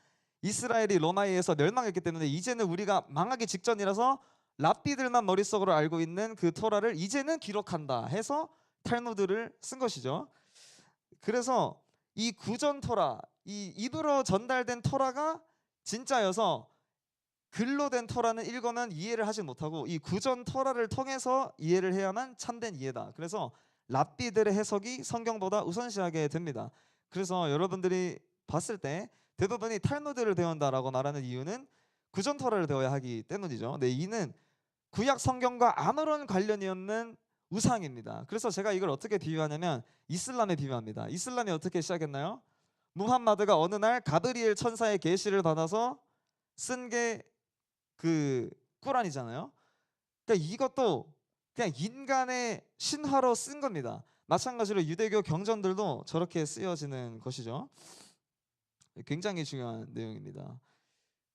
이스라엘이 로마에 의해서 멸망했기 때문에 이제는 우리가 망하기 직전이라서 랍비들만 머릿속으로 알고 있는 그 토라를 이제는 기록한다 해서 탈무드를 쓴 것이죠. 그래서 이 구전 토라, 이 입으로 전달된 토라가 진짜여서 글로 된 토라는 읽으면 이해를 하지 못하고 이 구전 토라를 통해서 이해를 해야만 참된 이해다. 그래서 랍비들의 해석이 성경보다 우선시하게 됩니다. 그래서 여러분들이 봤을 때 대부분이 탈무드를 배운다라고 말하는 이유는 구전 토라를 배워야 하기 때문이죠. 네, 이는 구약 성경과 아무런 관련이 없는 우상입니다. 그래서 제가 이걸 어떻게 비유하냐면 이슬람에 비유합니다. 이슬람이 어떻게 시작했나요? 무함마드가 어느 날 가브리엘 천사의 계시를 받아서 쓴 게 그 꾸란이잖아요. 그러니까 이것도 그냥 인간의 신화로 쓴 겁니다. 마찬가지로 유대교 경전들도 저렇게 쓰여지는 것이죠. 굉장히 중요한 내용입니다.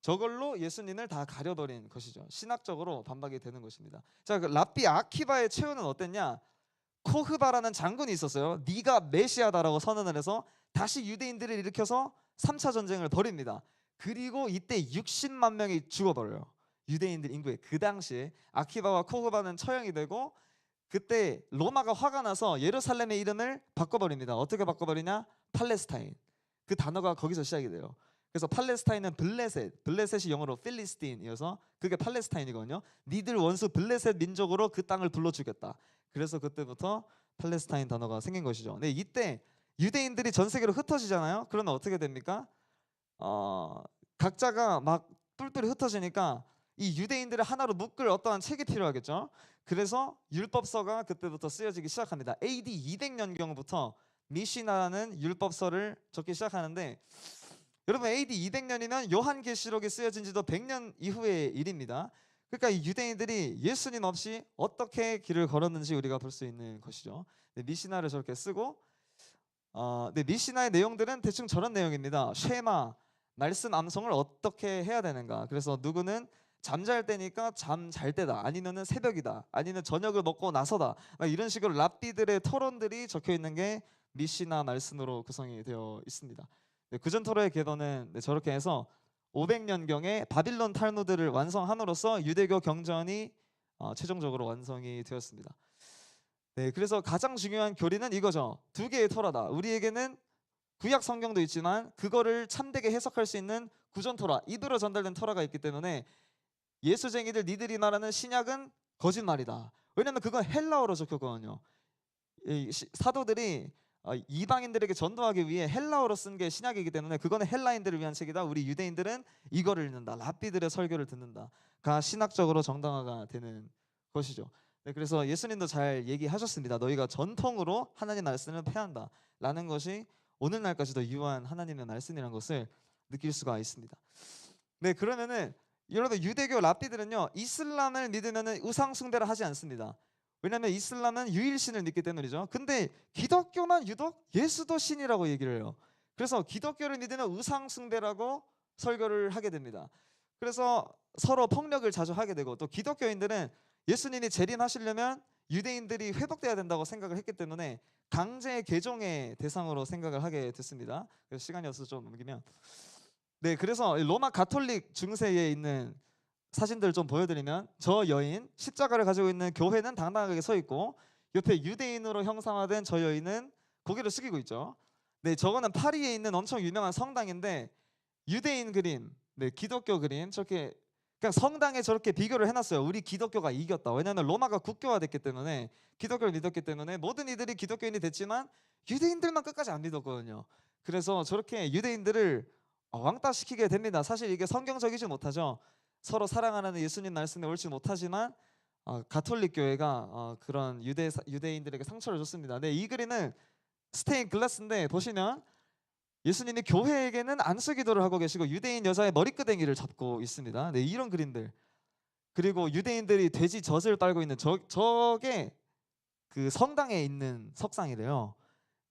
저걸로 예수님을 다 가려버린 것이죠. 신학적으로 반박이 되는 것입니다. 자, 그 랍비 아키바의 최후는 어땠냐? 코흐바라는 장군이 있었어요. 네가 메시아다라고 선언을 해서 다시 유대인들을 일으켜서 3차 전쟁을 벌입니다. 그리고 이때 60만 명이 죽어버려요. 유대인들 인구에. 그 당시에 아키바와 코흐바는 처형이 되고, 그때 로마가 화가 나서 예루살렘의 이름을 바꿔버립니다. 어떻게 바꿔버리냐? 팔레스타인. 그 단어가 거기서 시작이 돼요. 그래서 팔레스타인은 블레셋이 영어로 필리스틴이어서 그게 팔레스타인이거든요. 니들 원수 블레셋 민족으로 그 땅을 불러주겠다. 그래서 그때부터 팔레스타인 단어가 생긴 것이죠. 네, 이때 유대인들이 전 세계로 흩어지잖아요. 그러면 어떻게 됩니까? 각자가 막 뿔뿔이 흩어지니까 이 유대인들을 하나로 묶을 어떠한 책이 필요하겠죠. 그래서 율법서가 그때부터 쓰여지기 시작합니다. AD 200년경부터 미시나라는 율법서를 적기 시작하는데, 여러분 AD 200년이면 요한계시록이 쓰여진 지도 100년 이후의 일입니다. 그러니까 이 유대인들이 예수님 없이 어떻게 길을 걸었는지 우리가 볼 수 있는 것이죠. 네, 미시나를 저렇게 쓰고, 네, 미시나의 내용들은 대충 저런 내용입니다. 쉐마, 말씀 암송을 어떻게 해야 되는가. 그래서 누구는 잠잘 때니까 잠 잘 때다, 아니면은 새벽이다, 아니면 저녁을 먹고 나서다, 이런 식으로 랍비들의 토론들이 적혀 있는 게 미시나 말씀으로 구성이 되어 있습니다. 네, 구전 토라의 계도는 저렇게 해서 500년경에 바빌론 탈무드를 완성함으로써 유대교 경전이 최종적으로 완성이 되었습니다. 네, 그래서 가장 중요한 교리는 이거죠. 두 개의 토라다. 우리에게는 구약 성경도 있지만 그거를 참되게 해석할 수 있는 구전 토라, 입으로 전달된 토라가 있기 때문에 예수쟁이들 니들이 말하는 신약은 거짓말이다. 왜냐하면 그건 헬라어로 적혔거든요. 사도들이 이방인들에게 전도하기 위해 헬라어로 쓴 게 신약이기 때문에 그거는 헬라인들을 위한 책이다. 우리 유대인들은 이거를 읽는다, 랍비들의 설교를 듣는다가 신학적으로 정당화가 되는 것이죠. 네, 그래서 예수님도 잘 얘기하셨습니다. 너희가 전통으로 하나님 말씀을 폐한다 라는 것이 오늘날까지도 유효한 하나님의 말씀이라는 것을 느낄 수가 있습니다. 네, 그러면은 여러분 유대교 랍비들은요 이슬람을 믿으면은 우상 숭배를 하지 않습니다. 왜냐하면 이슬람은 유일신을 믿기 때문이죠. 근데 기독교만 유독 예수도 신이라고 얘기를 해요. 그래서 기독교를 믿으면 우상 숭배라고 설교를 하게 됩니다. 그래서 서로 폭력을 자주 하게 되고, 또 기독교인들은 예수님이 재림하시려면 유대인들이 회복돼야 된다고 생각을 했기 때문에 강제 개종의 대상으로 생각을 하게 됐습니다. 그래서 시간이 없어서 좀 넘기면, 네, 그래서 로마 가톨릭 중세에 있는 사진들을 좀 보여드리면, 저 여인 십자가를 가지고 있는 교회는 당당하게 서 있고, 옆에 유대인으로 형상화된 저 여인은 고개를 숙이고 있죠. 네, 저거는 파리에 있는 엄청 유명한 성당인데, 유대인 그림, 네, 기독교 그림, 저렇게 그냥 성당에 저렇게 비교를 해놨어요. 우리 기독교가 이겼다. 왜냐하면 로마가 국교화됐기 때문에, 기독교를 믿었기 때문에 모든 이들이 기독교인이 됐지만 유대인들만 끝까지 안 믿었거든요. 그래서 저렇게 유대인들을 왕따시키게 됩니다. 사실 이게 성경적이지 못하죠. 서로 사랑하는 예수님 말씀에 옳지 못하지만 가톨릭 교회가 그런 유대인들에게 상처를 줬습니다. 네, 이 그림은 스테인 글라스인데, 보시면 예수님이 교회에게는 안수기도를 하고 계시고 유대인 여자의 머리끄댕이를 잡고 있습니다. 네, 이런 그림들. 그리고 유대인들이 돼지 젖을 빨고 있는 저게 그 성당에 있는 석상이래요.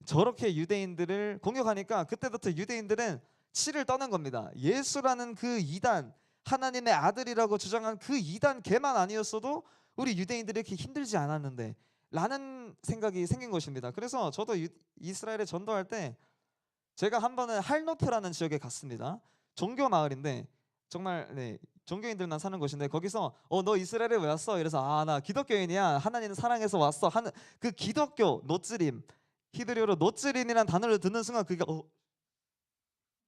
저렇게 유대인들을 공격하니까 그때부터 유대인들은 치를 떠는 겁니다. 예수라는 그 이단, 하나님의 아들이라고 주장한 그 이단 걔만 아니었어도 우리 유대인들이 이렇게 힘들지 않았는데 라는 생각이 생긴 것입니다. 그래서 저도 이스라엘에 전도할 때 제가 한 번은 할노프라는 지역에 갔습니다. 종교 마을인데 정말, 네, 종교인들만 사는 곳인데, 거기서 너 이스라엘에 왜 왔어? 이래서 나 기독교인이야. 하나님 사랑해서 왔어. 하는 그 기독교 노츠림, 히브리어로 노츠림이라는 단어를 듣는 순간 그게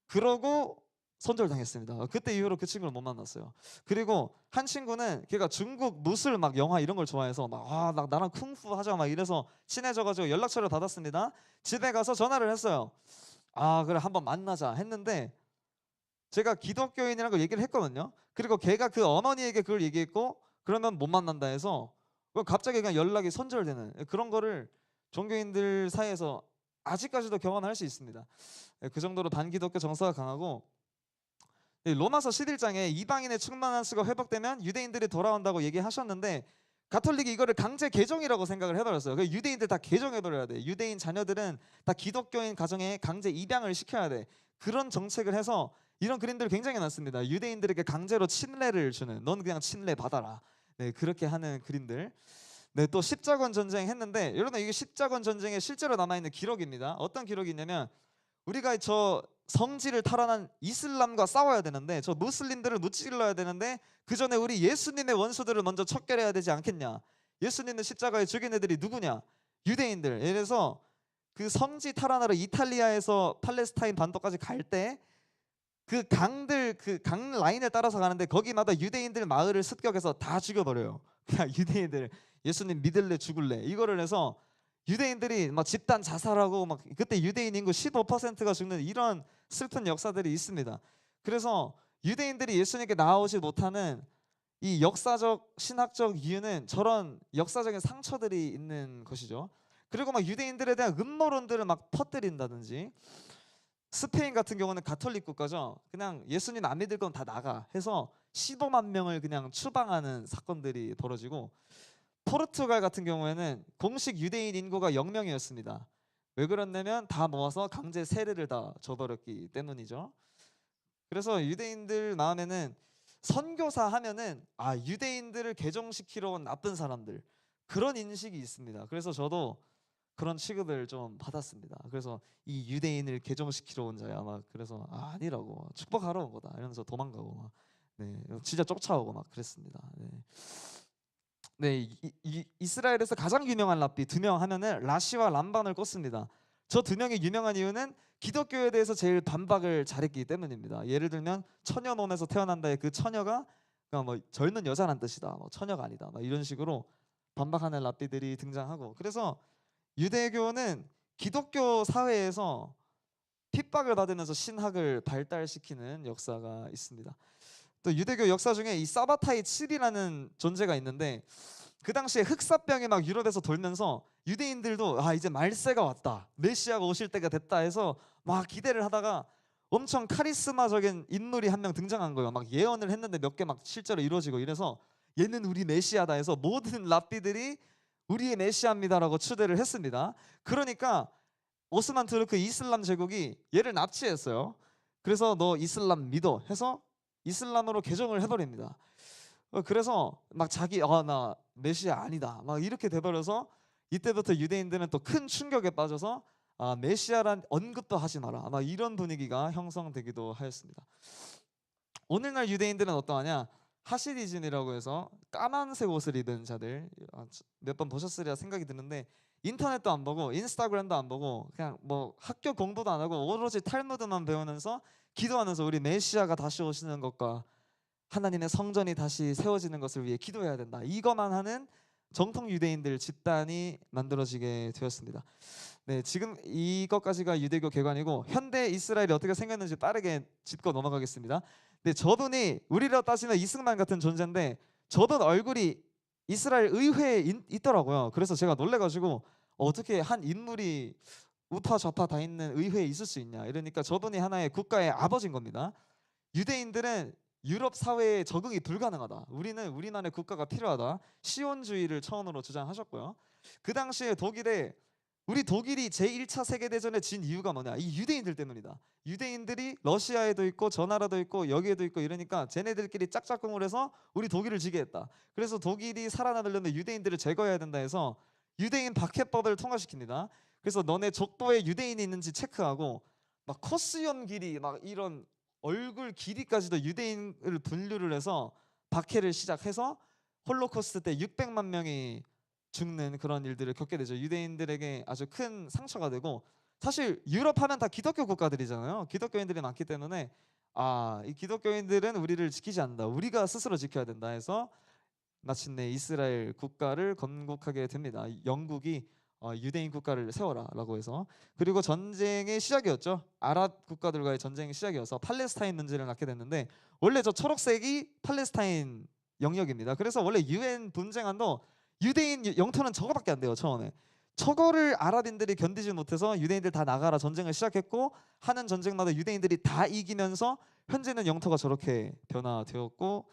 그러고 손절당했습니다. 그때 이후로 그 친구를 못 만났어요. 그리고 한 친구는 걔가 중국 무술 막 영화 이런 걸 좋아해서 막 나랑 쿵푸 하자 막 이래서 친해져가지고 연락처를 받았습니다. 집에 가서 전화를 했어요. 그래 한번 만나자 했는데, 제가 기독교인이라는 걸 얘기를 했거든요. 그리고 걔가 그 어머니에게 그걸 얘기했고, 그러면 못 만난다 해서 갑자기 그냥 연락이 손절되는 그런 거를 종교인들 사이에서 아직까지도 경험할 수 있습니다. 그 정도로 반기독교 정서가 강하고, 로마서 11장에 이방인의 충만한 수가 회복되면 유대인들이 돌아온다고 얘기하셨는데, 가톨릭이 이거를 강제 개종이라고 생각을 해버렸어요. 그러니까 유대인들 다 개종해버려야 돼. 유대인 자녀들은 다 기독교인 가정에 강제 입양을 시켜야 돼. 그런 정책을 해서 이런 그림들을 굉장히 많습니다. 유대인들에게 강제로 침례를 주는, 넌 그냥 침례 받아라. 네, 그렇게 하는 그림들. 네, 또 십자군 전쟁 했는데, 여러분 이게 십자군 전쟁에 실제로 남아있는 기록입니다. 어떤 기록이 있냐면, 우리가 저 성지를 탈환한 이슬람과 싸워야 되는데, 저 무슬림들을 무찔러야 되는데, 그 전에 우리 예수님의 원수들을 먼저 척결해야 되지 않겠냐. 예수님을 십자가에 죽인 애들이 누구냐? 유대인들. 이래서 그 성지 탈환하러 이탈리아에서 팔레스타인 반도까지 갈 때 그 강들, 그 강 라인을 따라서 가는데 거기마다 유대인들 마을을 습격해서 다 죽여버려요. 그냥 유대인들 예수님 믿을래 죽을래 이거를 해서 유대인들이 막 집단 자살하고 막, 그때 유대인 인구 15%가 죽는 이런 슬픈 역사들이 있습니다. 그래서 유대인들이 예수님께 나아오지 못하는 이 역사적 신학적 이유는 저런 역사적인 상처들이 있는 것이죠. 그리고 막 유대인들에 대한 음모론들을 막 퍼뜨린다든지, 스페인 같은 경우는 가톨릭 국가죠. 그냥 예수님 안 믿을 건 다 나가 해서 15만 명을 그냥 추방하는 사건들이 벌어지고, 포르투갈 같은 경우에는 공식 유대인 인구가 0명이었습니다. 왜 그랬냐면 다 모아서 강제 세례를 다 줘버렸기 때문이죠. 그래서 유대인들 마음에는 선교사 하면은 유대인들을 개종시키러 온 나쁜 사람들, 그런 인식이 있습니다. 그래서 저도 그런 취급을 좀 받았습니다. 그래서 이 유대인을 개종시키러 온 자야 막, 그래서 아니라고, 축복하러 온 거다 이러면서 도망가고 막, 네, 진짜 쫓아오고 막 그랬습니다. 네, 이스라엘에서 가장 유명한 랍비 2명 하면은 라시와 람반을 꼽습니다. 저 2명이 유명한 이유는 기독교에 대해서 제일 반박을 잘했기 때문입니다. 예를 들면 처녀 몸에서 태어난다의 그 처녀가 뭐 젊은 여자란 뜻이다, 뭐 처녀가 아니다, 막 이런 식으로 반박하는 랍비들이 등장하고, 그래서 유대교는 기독교 사회에서 핍박을 받으면서 신학을 발달시키는 역사가 있습니다. 또 유대교 역사 중에 이 사바타이 7이라는 존재가 있는데, 그 당시에 흑사병이 막 유럽에서 돌면서 유대인들도 이제 말세가 왔다, 메시아가 오실 때가 됐다 해서 막 기대를 하다가 엄청 카리스마적인 인물이 한 명 등장한 거예요. 막 예언을 했는데 몇 개 막 실제로 이루어지고, 이래서 얘는 우리 메시아다 해서 모든 랍비들이 우리의 메시아입니다라고 추대를 했습니다. 그러니까 오스만 투르크 이슬람 제국이 얘를 납치했어요. 그래서 너 이슬람 믿어 해서 이슬람으로 개종을 해버립니다. 그래서 막 자기 나 메시아 아니다 막 이렇게 돼버려서 이때부터 유대인들은 또 큰 충격에 빠져서 메시아란 언급도 하지 마라 막 이런 분위기가 형성되기도 하였습니다. 오늘날 유대인들은 어떠하냐? 하시디즘이라고 해서 까만색 옷을 입은 자들 몇 번 보셨으리라 생각이 드는데 인터넷도 안 보고 인스타그램도 안 보고 그냥 뭐 학교 공부도 안 하고 오로지 탈무드만 배우면서 기도하면서 우리 메시아가 다시 오시는 것과 하나님의 성전이 다시 세워지는 것을 위해 기도해야 된다. 이것만 하는 정통 유대인들 집단이 만들어지게 되었습니다. 네, 지금 이것까지가 유대교 개관이고 현대 이스라엘이 어떻게 생겼는지 빠르게 짚고 넘어가겠습니다. 네, 저분이 우리로 따지면 이승만 같은 존재인데 저분 얼굴이 이스라엘 의회에 있더라고요. 그래서 제가 놀래가지고 어떻게 한 인물이 우파 좌파 다 있는 의회에 있을 수 있냐 이러니까 저분이 하나의 국가의 아버지인 겁니다. 유대인들은 유럽 사회에 적응이 불가능하다. 우리는 우리만의 국가가 필요하다. 시온주의를 처음으로 주장하셨고요. 그 당시에 우리 독일이 제1차 세계대전에 진 이유가 뭐냐? 이 유대인들 때문이다. 유대인들이 러시아에도 있고 저 나라도 있고 여기에도 있고 이러니까 쟤네들끼리 짝짝꿍을 해서 우리 독일을 지게 했다. 그래서 독일이 살아남으려면 유대인들을 제거해야 된다 해서 유대인 박해법을 통과시킵니다. 그래서 너네 족보에 유대인이 있는지 체크하고 막 코스염 길이 막 이런 얼굴 길이까지도 유대인을 분류를 해서 박해를 시작해서 홀로코스트 때 600만 명이 죽는 그런 일들을 겪게 되죠. 유대인들에게 아주 큰 상처가 되고 사실 유럽 하면 다 기독교 국가들이잖아요. 기독교인들이 많기 때문에 이 기독교인들은 우리를 지키지 않는다. 우리가 스스로 지켜야 된다 해서 마침내 이스라엘 국가를 건국하게 됩니다. 영국이 유대인 국가를 세워라라고 해서 그리고 전쟁의 시작이었죠. 아랍 국가들과의 전쟁의 시작이어서 팔레스타인 문제를 낳게 됐는데 원래 저 초록색이 팔레스타인 영역입니다. 그래서 원래 유엔 분쟁안도 유대인 영토는 저거밖에 안 돼요. 처음에 저거를 아랍인들이 견디지 못해서 유대인들 다 나가라 전쟁을 시작했고 하는 전쟁마다 유대인들이 다 이기면서 현재는 영토가 저렇게 변화되었고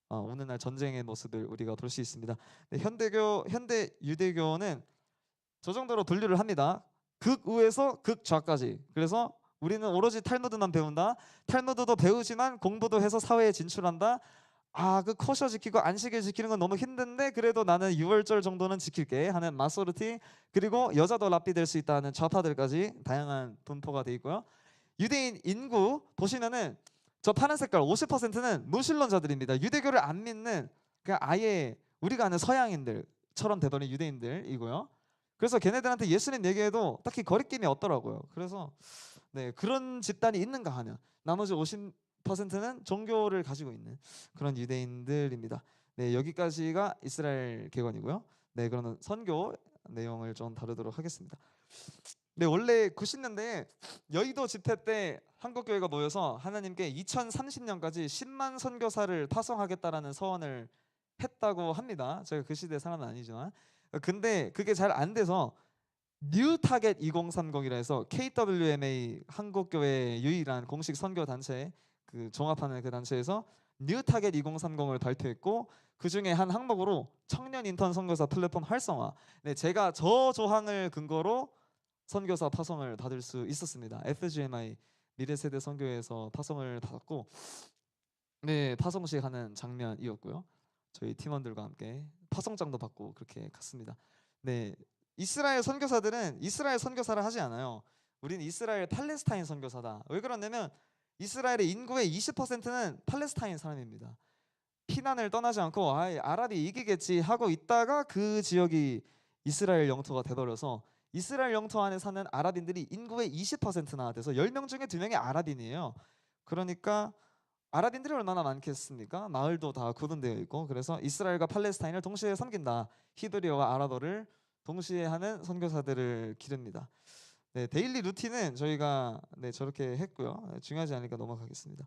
오늘날 전쟁의 모습을 우리가 볼 수 있습니다. 네, 현대 유대교는 저 정도로 분류를 합니다. 극우에서 극좌까지. 그래서 우리는 오로지 탈무드만 배운다. 탈무드도 배우지만 공부도 해서 사회에 진출한다. 그 코셔 지키고 안식일 지키는 건 너무 힘든데 그래도 나는 6월절 정도는 지킬게 하는 마소르티 그리고 여자도 랍비 될 수 있다는 좌파들까지 다양한 분포가 돼 있고요. 유대인 인구 보시면은 저 파란 색깔 50%는 무신론자들입니다. 유대교를 안 믿는 그냥 아예 우리가 아는 서양인들처럼 돼버린 유대인들이고요. 그래서 걔네들한테 예수님 얘기해도 딱히 거리낌이 없더라고요. 그래서 네, 그런 집단이 있는가 하면 나머지 50%는 종교를 가지고 있는 그런 유대인들입니다. 네, 여기까지가 이스라엘 개관이고요. 네, 그러면 선교 내용을 좀 다루도록 하겠습니다. 네, 원래 90년대에 여의도 집회 때 한국교회가 모여서 하나님께 2030년까지 10만 선교사를 파송하겠다라는 서원을 했다고 합니다. 제가 그 시대 사람은 아니지만 근데 그게 잘 안 돼서 뉴 타겟 2030이라 해서 KWMA 한국교회의 유일한 공식 선교 단체 그 종합하는 그 단체에서 뉴 타겟 2030을 발표했고 그 중에 한 항목으로 청년 인턴 선교사 플랫폼 활성화. 네, 제가 저 조항을 근거로 선교사 파송을 받을 수 있었습니다. FGMI 미래세대 선교회에서 파송을 받았고 네, 파송식 하는 장면이었고요. 저희 팀원들과 함께 파송장도 받고 그렇게 갔습니다. 네, 이스라엘 선교사들은 이스라엘 선교사를 하지 않아요. 우리는 이스라엘 팔레스타인 선교사다. 왜 그러냐면 이스라엘의 인구의 20%는 팔레스타인 사람입니다. 피난을 떠나지 않고 아랍이 이기겠지 하고 있다가 그 지역이 이스라엘 영토가 돼버려서 이스라엘 영토 안에 사는 아랍인들이 인구의 20%나 돼서 10명 중에 2명이 아랍인이에요. 그러니까 아랍인들이 얼마나 많겠습니까? 마을도 다 구분되어 있고 그래서 이스라엘과 팔레스타인을 동시에 섬긴다. 히브리어와 아랍어를 동시에 하는 선교사들을 기릅니다. 네, 데일리 루틴은 저희가 저렇게 했고요. 중요하지 않으니까 넘어가겠습니다.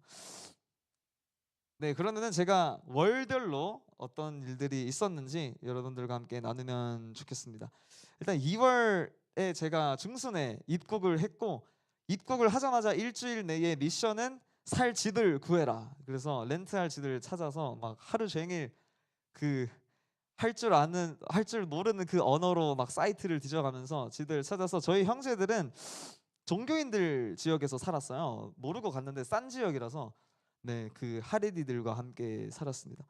네, 그러면은 제가 월별로 어떤 일들이 있었는지 여러분들과 함께 나누면 좋겠습니다. 일단 2월에 제가 중순에 입국을 했고 입국을 하자마자 일주일 내에 미션은 살 집을 구해라. 그래서 렌트할 집을 찾아서 막 하루 종일 그 할 줄 모르는 그 언어로 막 사이트를 뒤져가면서 집을 찾아서 저희 형제들은 종교인들 지역에서 살았어요. 모르고 갔는데 싼 지역이라서 네, 그 하레디들과 함께 살았습니다.